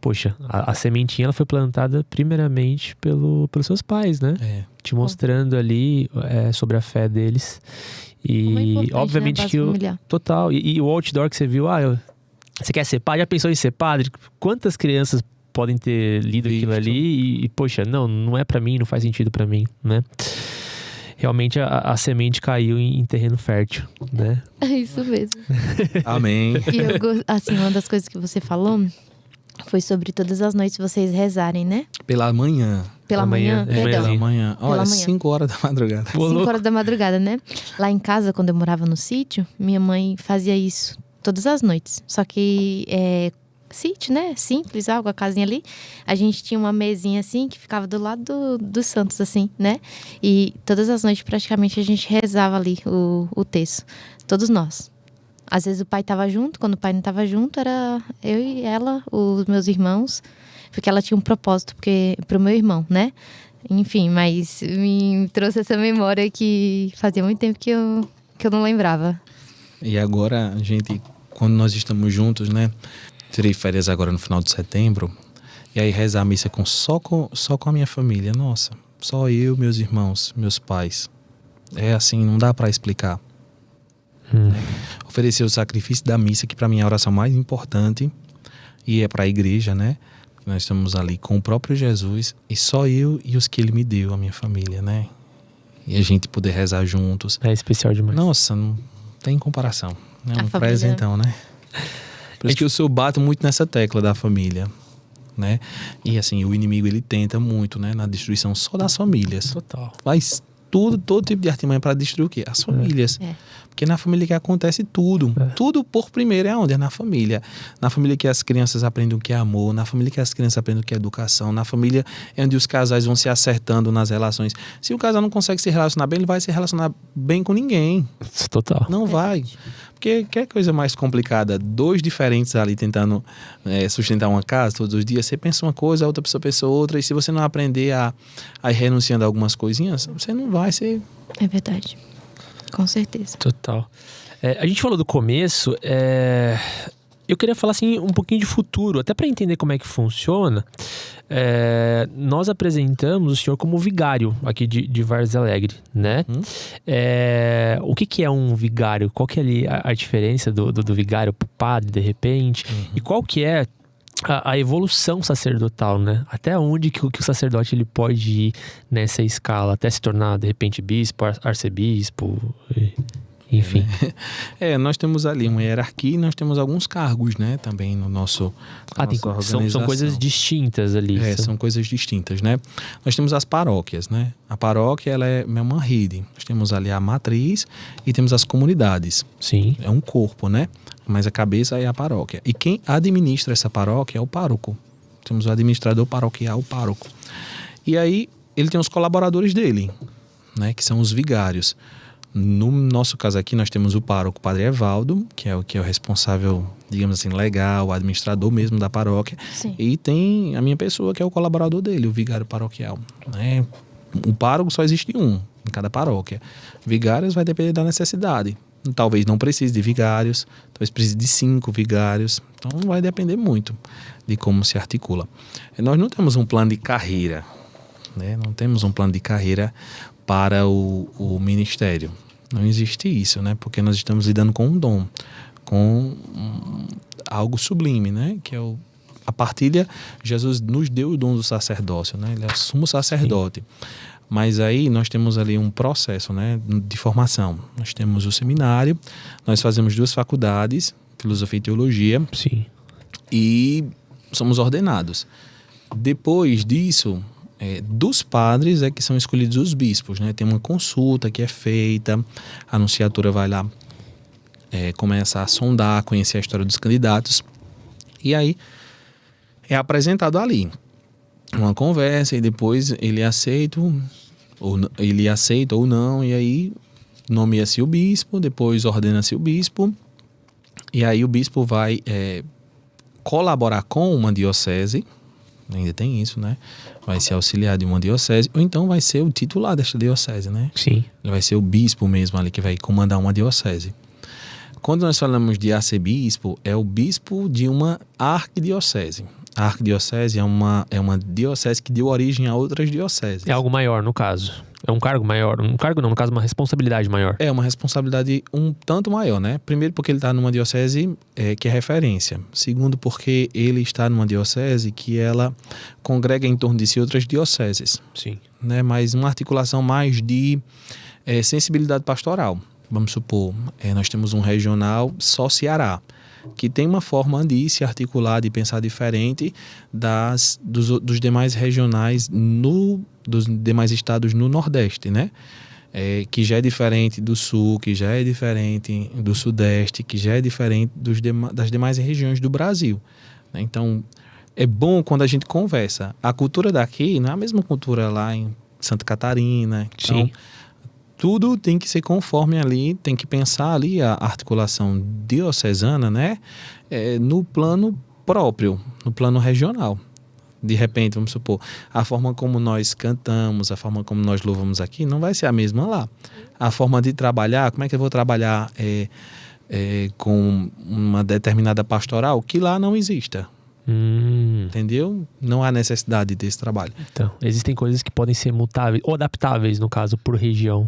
poxa, a sementinha ela foi plantada primeiramente pelos seus pais, né? Te mostrando ali sobre a fé deles. E obviamente, né, que total. E o outdoor que você viu, você quer ser padre? Já pensou em ser padre? Quantas crianças podem ter lido aquilo ali e poxa, não é pra mim, não faz sentido pra mim, né? Realmente a semente caiu em terreno fértil, né? É isso mesmo. Amém. E assim, uma das coisas que você falou foi sobre todas as noites vocês rezarem, né? Pela manhã. Pela manhã? Pela manhã. Olha, 5 horas da madrugada. 5 horas da madrugada, né? Lá em casa, quando eu morava no sítio, minha mãe fazia isso todas as noites. Só que sítio, né? Simples, a casinha ali. A gente tinha uma mesinha assim, que ficava do lado dos santos, assim, né? E todas as noites, praticamente, a gente rezava ali o terço. Todos nós. Às vezes o pai estava junto, quando o pai não estava junto, era eu e ela, os meus irmãos, porque ela tinha um propósito pro meu irmão, né? Enfim, mas me trouxe essa memória que fazia muito tempo que eu não lembrava. E agora, quando nós estamos juntos, né? Tirei férias agora no final de setembro, e aí rezar a missa só com a minha família, nossa, só eu, meus irmãos, meus pais. É assim, não dá para explicar. Oferecer o sacrifício da missa, que para mim é a oração mais importante, e é para a igreja, né? Nós estamos ali com o próprio Jesus e só eu e os que ele me deu, a minha família, né? E a gente poder rezar juntos. É especial demais. Nossa, não tem comparação. É um família... presentão, né? Por isso que eu bato muito nessa tecla da família, né? E assim, o inimigo ele tenta muito, né? Na destruição só das famílias. Total. Faz todo tipo de artimanha para destruir o quê? As famílias. Porque na família que acontece tudo. Tudo por primeiro é onde? É na família. Na família que as crianças aprendem o que é amor. Na família que as crianças aprendem o que é educação. Na família é onde os casais vão se acertando nas relações. Se o casal não consegue se relacionar bem, ele vai se relacionar bem com ninguém. Total. Não vai. Porque que coisa mais complicada? 2 diferentes ali tentando sustentar uma casa todos os dias. Você pensa uma coisa, a outra pessoa pensa outra. E se você não aprender a ir renunciando a algumas coisinhas, você não vai ser... É verdade. Com certeza. Total. A gente falou do começo, eu queria falar assim um pouquinho de futuro, até para entender como é que funciona. Nós apresentamos o senhor como vigário aqui de Várzea Alegre, né? O que é um vigário? Qual que é ali a diferença do vigário para o padre, de repente? E qual que é a evolução sacerdotal, né? Até onde que o sacerdote ele pode ir nessa escala, até se tornar, de repente, bispo, arcebispo, enfim. Nós temos ali uma hierarquia e nós temos alguns cargos, né? Também no nossa organização. São coisas distintas ali. São coisas distintas, né? Nós temos as paróquias, né? A paróquia, ela é uma rede. Nós temos ali a matriz e temos as comunidades. Sim. É um corpo, né? A mas a cabeça é a paróquia. E quem administra essa paróquia é o pároco. Temos o administrador paroquial, o pároco. E aí ele tem os colaboradores dele, né, que são os vigários. No nosso caso aqui, nós temos o pároco Padre Evaldo, que é o responsável, digamos assim, legal, o administrador mesmo da paróquia. Sim. E tem a minha pessoa, que é o colaborador dele, o vigário paroquial, né? O pároco só existe um em cada paróquia. Vigários vai depender da necessidade. Talvez não precise de vigários, talvez precise de 5 vigários. Então vai depender muito de como se articula. Nós não temos um plano de carreira, né? Não temos um plano de carreira para o ministério. Não existe isso, né? Porque nós estamos lidando com um dom, com algo sublime, né? Que é a partilha. Jesus nos deu o dom do sacerdócio, né? Ele é o sumo sacerdote. Sim. Mas aí nós temos ali um processo, né, de formação. Nós temos o seminário, nós fazemos 2 faculdades, filosofia e teologia. Sim. E somos ordenados. Depois disso, dos padres é que são escolhidos os bispos, né? Tem uma consulta que é feita, a anunciatura vai lá, começa a sondar, conhecer a história dos candidatos, e aí é apresentado ali uma conversa, e depois ele aceita ou não, e aí nomeia-se o bispo, depois ordena-se o bispo, e aí o bispo vai colaborar com uma diocese. Ainda tem isso, né? Vai ser auxiliar de uma diocese, ou então vai ser o titular desta diocese, né? Sim. Ele vai ser o bispo mesmo ali que vai comandar uma diocese. Quando nós falamos de arcebispo, é o bispo de uma arquidiocese. A arquidiocese é uma diocese que deu origem a outras dioceses. É algo maior, no caso. É um cargo maior. Um cargo não, no caso, uma responsabilidade maior. É uma responsabilidade um tanto maior, né? Primeiro porque ele está numa diocese que é referência. Segundo porque ele está numa diocese que ela congrega em torno de si outras dioceses. Sim. Né? Mas uma articulação mais de sensibilidade pastoral. Vamos supor, nós temos um regional só Ceará, que tem uma forma de se articular, de pensar diferente dos demais regionais, dos demais estados no Nordeste, né? Que já é diferente do Sul, que já é diferente do Sudeste, que já é diferente das demais regiões do Brasil, né? Então, é bom quando a gente conversa. A cultura daqui não é a mesma cultura lá em Santa Catarina. Então, sim. Tudo tem que ser conforme ali, tem que pensar ali a articulação diocesana, né? No plano próprio, no plano regional. De repente, vamos supor, a forma como nós cantamos, a forma como nós louvamos aqui, não vai ser a mesma lá. A forma de trabalhar, como é que eu vou trabalhar com uma determinada pastoral que lá não exista? Entendeu? Não há necessidade desse trabalho. Então, existem coisas que podem ser mutáveis ou adaptáveis, no caso, por região.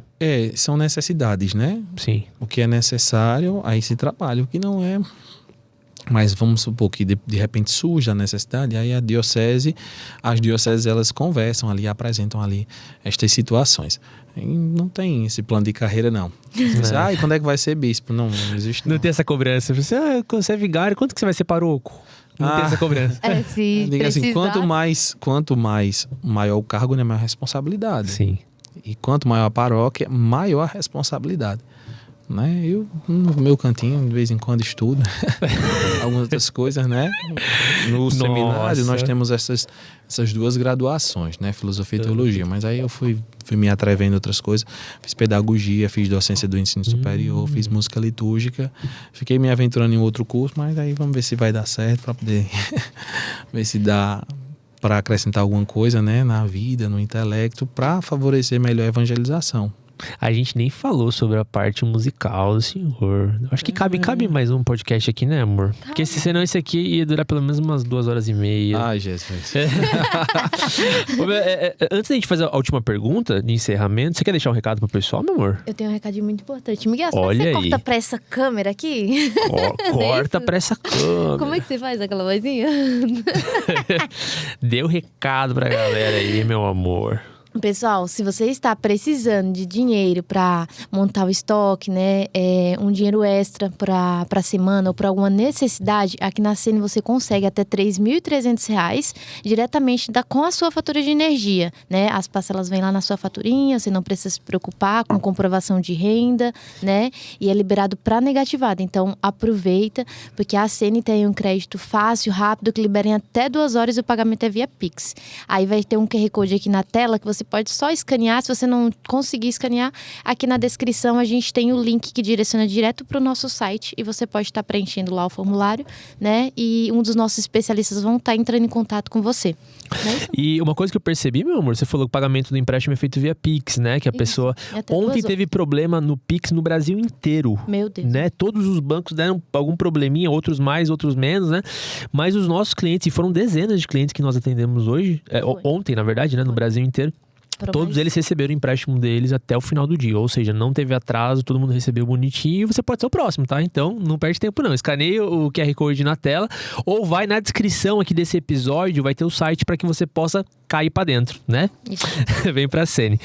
São necessidades, né? Sim. O que é necessário, aí se trabalha. O que não é... Mas vamos supor que de repente surge a necessidade, aí as dioceses elas conversam ali, apresentam ali estas situações. E não tem esse plano de carreira, não. E quando é que vai ser bispo? Não existe. Não tem essa cobrança. Você é vigário, quanto que você vai ser paróquio? Não tem essa cobrança. Se diga assim, quanto mais maior o cargo, né, maior a responsabilidade. Sim. E quanto maior a paróquia, maior a responsabilidade. Né? Eu, no meu cantinho, de vez em quando estudo algumas outras coisas, né? No seminário, nós temos essas 2 graduações, né? Filosofia e teologia. Mas aí eu fui me atrevendo a outras coisas. Fiz pedagogia, fiz docência do ensino superior, fiz música litúrgica. Fiquei me aventurando em outro curso, mas aí vamos ver se vai dar certo para poder ver se dá para acrescentar alguma coisa, né? Na vida, no intelecto, para favorecer melhor a evangelização. A gente nem falou sobre a parte musical do senhor. Acho que cabe mais um podcast aqui, né, amor? Porque senão esse aqui ia durar pelo menos umas 2h30. Ai, Jesus. Antes da gente fazer a última pergunta de encerramento, você quer deixar um recado pro pessoal, meu amor? Eu tenho um recadinho muito importante. Miguel, olha você aí. Corta pra essa câmera aqui? Corta pra essa câmera. Como é que você faz aquela vozinha? Dê o recado pra galera aí, meu amor. Pessoal, se você está precisando de dinheiro para montar o estoque, né, um dinheiro extra para a semana ou para alguma necessidade, aqui na Sene você consegue até R$ 3.300 diretamente com a sua fatura de energia, né? As parcelas vêm lá na sua faturinha, você não precisa se preocupar com comprovação de renda, né? E é liberado para negativada. Então, aproveita, porque a Sene tem um crédito fácil, rápido, que libera em até 2 horas e o pagamento é via Pix. Aí vai ter um QR Code aqui na tela que você pode só escanear. Se você não conseguir escanear, aqui na descrição a gente tem o link que direciona direto para o nosso site e você pode estar preenchendo lá o formulário, né? E um dos nossos especialistas vão estar entrando em contato com você. Né? E uma coisa que eu percebi, meu amor, você falou que o pagamento do empréstimo é feito via Pix, né? Que a pessoa ontem teve problema no Pix no Brasil inteiro. Meu Deus. Né? Todos os bancos deram algum probleminha, outros mais, outros menos, né? Mas os nossos clientes, e foram dezenas de clientes que nós atendemos hoje, ontem, na verdade, né? No Brasil inteiro. Todos eles receberam o empréstimo deles até o final do dia. Ou seja, não teve atraso, todo mundo recebeu bonitinho e você pode ser o próximo, tá? Então, não perde tempo não. Escaneia o QR Code na tela ou vai na descrição aqui desse episódio, vai ter o site para que você possa cair para dentro, né? Isso. Vem pra Sene.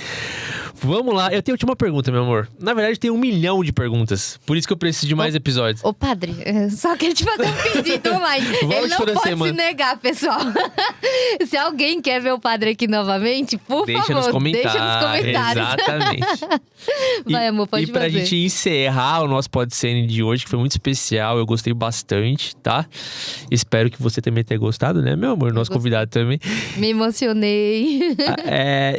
Vamos lá. Eu tenho a última pergunta, meu amor. Na verdade, tem 1 milhão de perguntas. Por isso que eu preciso de mais episódios. Ô, padre, só quero te fazer um pedido online. Ele não pode se negar, pessoal. Se alguém quer ver o padre aqui novamente, por favor, deixa nos comentários. Exatamente. Vai, amor, pode fazer. E pra fazer. gente encerrar o nosso Podscene de hoje, que foi muito especial, eu gostei bastante, tá? Espero que você também tenha gostado, né, meu amor? Nosso convidado também. Me emocionei.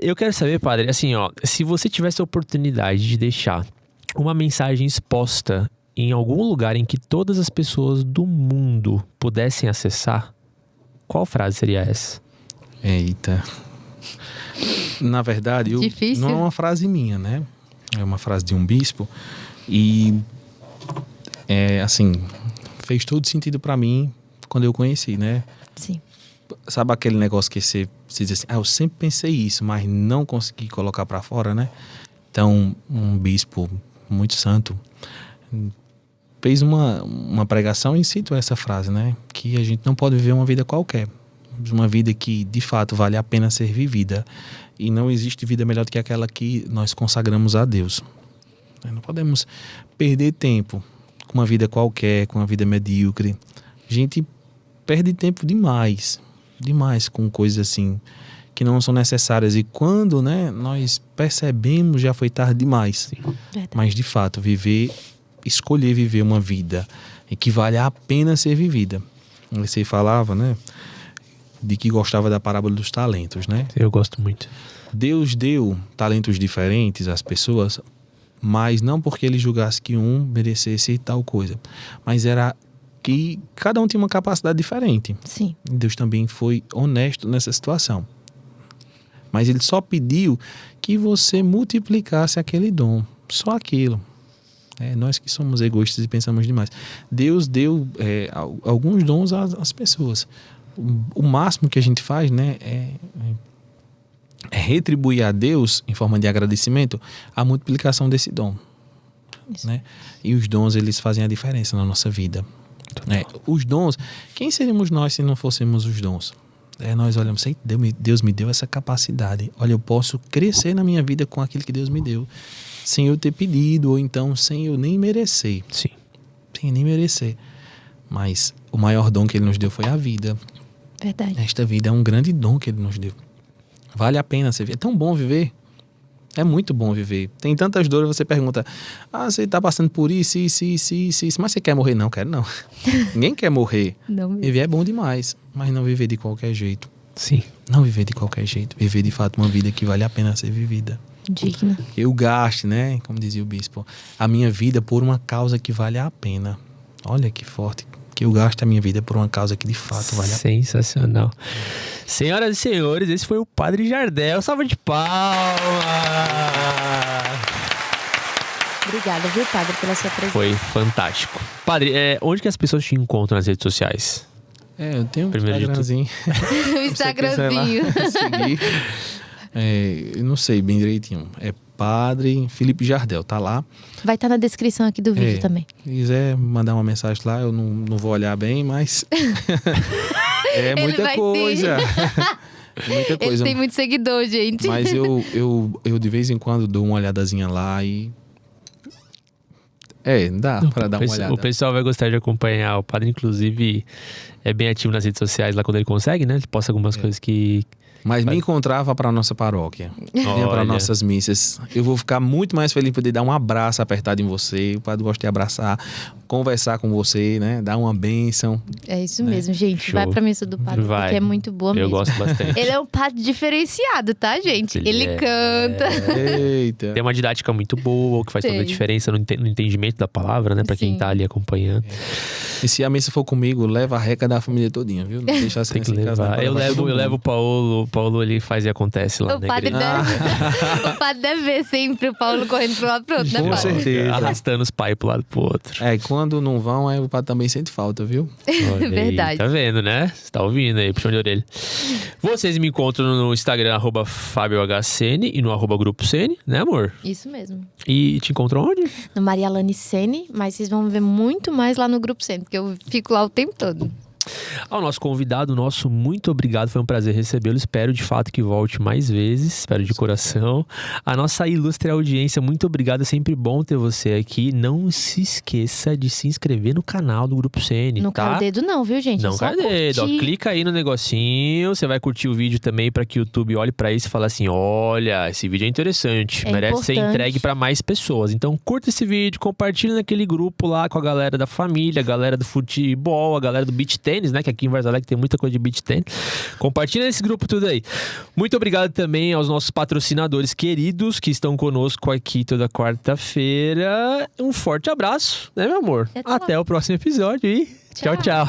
Eu quero saber, padre, assim, ó, se você tivesse a oportunidade de deixar uma mensagem exposta em algum lugar em que todas as pessoas do mundo pudessem acessar, qual frase seria essa? Eita. Na verdade, Difícil. Não é uma frase minha, né? É uma frase de um bispo. E, assim, fez todo sentido pra mim quando eu conheci, né? Sim. Sabe aquele negócio que você diz assim, eu sempre pensei isso, mas não consegui colocar pra fora, né? Então, um bispo muito santo fez uma pregação e citou essa frase, né? Que a gente não pode viver uma vida qualquer. Uma vida que, de fato, vale a pena ser vivida. E não existe vida melhor do que aquela que nós consagramos a Deus. Não podemos perder tempo com uma vida qualquer, com uma vida medíocre. A gente perde tempo demais com coisas assim que não são necessárias. E quando, né, nós percebemos, já foi tarde demais. Mas, de fato, escolher viver uma vida e que vale a pena ser vivida. Você falava, né, de que gostava da parábola dos talentos, né? Eu gosto muito. Deus deu talentos diferentes às pessoas, mas não porque ele julgasse que um merecesse tal coisa, mas era que cada um tinha uma capacidade diferente. Sim. Deus também foi honesto nessa situação. Mas ele só pediu que você multiplicasse aquele dom, só aquilo. Nós que somos egoístas e pensamos demais. Deus deu alguns dons às pessoas. O máximo que a gente faz, né, é retribuir a Deus, em forma de agradecimento, a multiplicação desse dom. Né? E os dons, eles fazem a diferença na nossa vida. Os dons, quem seríamos nós se não fôssemos os dons? Nós olhamos assim, Deus me deu essa capacidade. Olha, eu posso crescer na minha vida com aquilo que Deus me deu, sem eu ter pedido, ou então sem eu nem merecer. Sim. Sem nem merecer. Mas o maior dom que Ele nos deu foi a vida. Verdade. Esta vida é um grande dom que Ele nos deu. Vale a pena você viver. É tão bom viver. É muito bom viver. Tem tantas dores, você pergunta, você está passando por isso, mas você quer morrer? Não, quero não. Ninguém quer morrer. Não. Viver é bom demais, mas não viver de qualquer jeito. Sim. Não viver de qualquer jeito. Viver de fato uma vida que vale a pena ser vivida. Digna. Eu gaste, né? Como dizia o bispo, a minha vida por uma causa que vale a pena. Olha que forte. Que eu gasto a minha vida por uma causa que de fato vale a pena. Sensacional. Senhoras e senhores, esse foi o Padre Jardel. Salva de palmas! Obrigada, viu, padre, pela sua presença. Foi fantástico. Padre, onde que as pessoas te encontram nas redes sociais? Eu tenho um Primeiro Instagramzinho. O Instagramzinho. Eu não sei bem direitinho. É Padre Felipe Jardel, tá lá. Vai estar na descrição aqui do vídeo também. Se quiser mandar uma mensagem lá, eu não vou olhar bem, mas é muita coisa. Muita coisa. Ele tem muito seguidor, gente. Mas eu de vez em quando dou uma olhadazinha lá e... dá pra dar uma olhada. O pessoal vai gostar de acompanhar. O padre, inclusive, é bem ativo nas redes sociais lá quando ele consegue, né? Ele posta algumas coisas que... Mas me encontrava para nossa paróquia. Vinha para nossas missas. Eu vou ficar muito mais feliz de poder dar um abraço apertado em você. O padre gosta de abraçar, conversar com você, né? Dar uma bênção. É isso mesmo, gente. Show. Vai pra missa do padre, porque é muito boa mesmo. Eu gosto bastante. Ele é um padre diferenciado, tá, gente? Ele canta. Eita. Tem uma didática muito boa, que faz toda a diferença no entendimento da palavra, né? Pra quem tá ali acompanhando. E se a missa for comigo, leva a reca da família todinha, viu? Não deixa assim. Tem que levar. Eu levo o Paulo. O Paulo ali faz e acontece lá O na padre igreja. o padre deve ver sempre o Paulo correndo pro lado pro outro, né, Com Paulo? certeza. Arrastando os pais pro lado pro outro. E quando não vão, aí o padre também sente falta, viu? Olha aí, Verdade. tá vendo, né? Você tá ouvindo aí, puxão de orelha. Vocês me encontram no Instagram, @FabioHCN e no @GrupoCN, né, amor? Isso mesmo. E te encontram onde? No Maria Alane Sene, mas vocês vão ver muito mais lá no Grupo Sene, porque eu fico lá o tempo todo. Ao nosso convidado, muito obrigado. Foi um prazer recebê-lo. Espero de fato que volte mais vezes. Espero de coração. A nossa ilustre audiência, muito obrigado. É sempre bom ter você aqui. Não se esqueça de se inscrever no canal do Grupo CN, Não cai o dedo não, viu, gente? Não cai o dedo. Ó, clica aí no negocinho. Você vai curtir o vídeo também para que o YouTube olhe para isso e fale assim: olha, esse vídeo é interessante. Merece ser entregue para mais pessoas. Então curta esse vídeo, compartilha naquele grupo lá com a galera da família, a galera do futebol, a galera do beach tênis, né? Que aqui em Varzalé tem muita coisa de beach tênis. Compartilha esse grupo tudo aí. Muito obrigado também aos nossos patrocinadores queridos que estão conosco aqui toda quarta-feira. Um forte abraço, né, meu amor? Até o próximo episódio e tchau, tchau.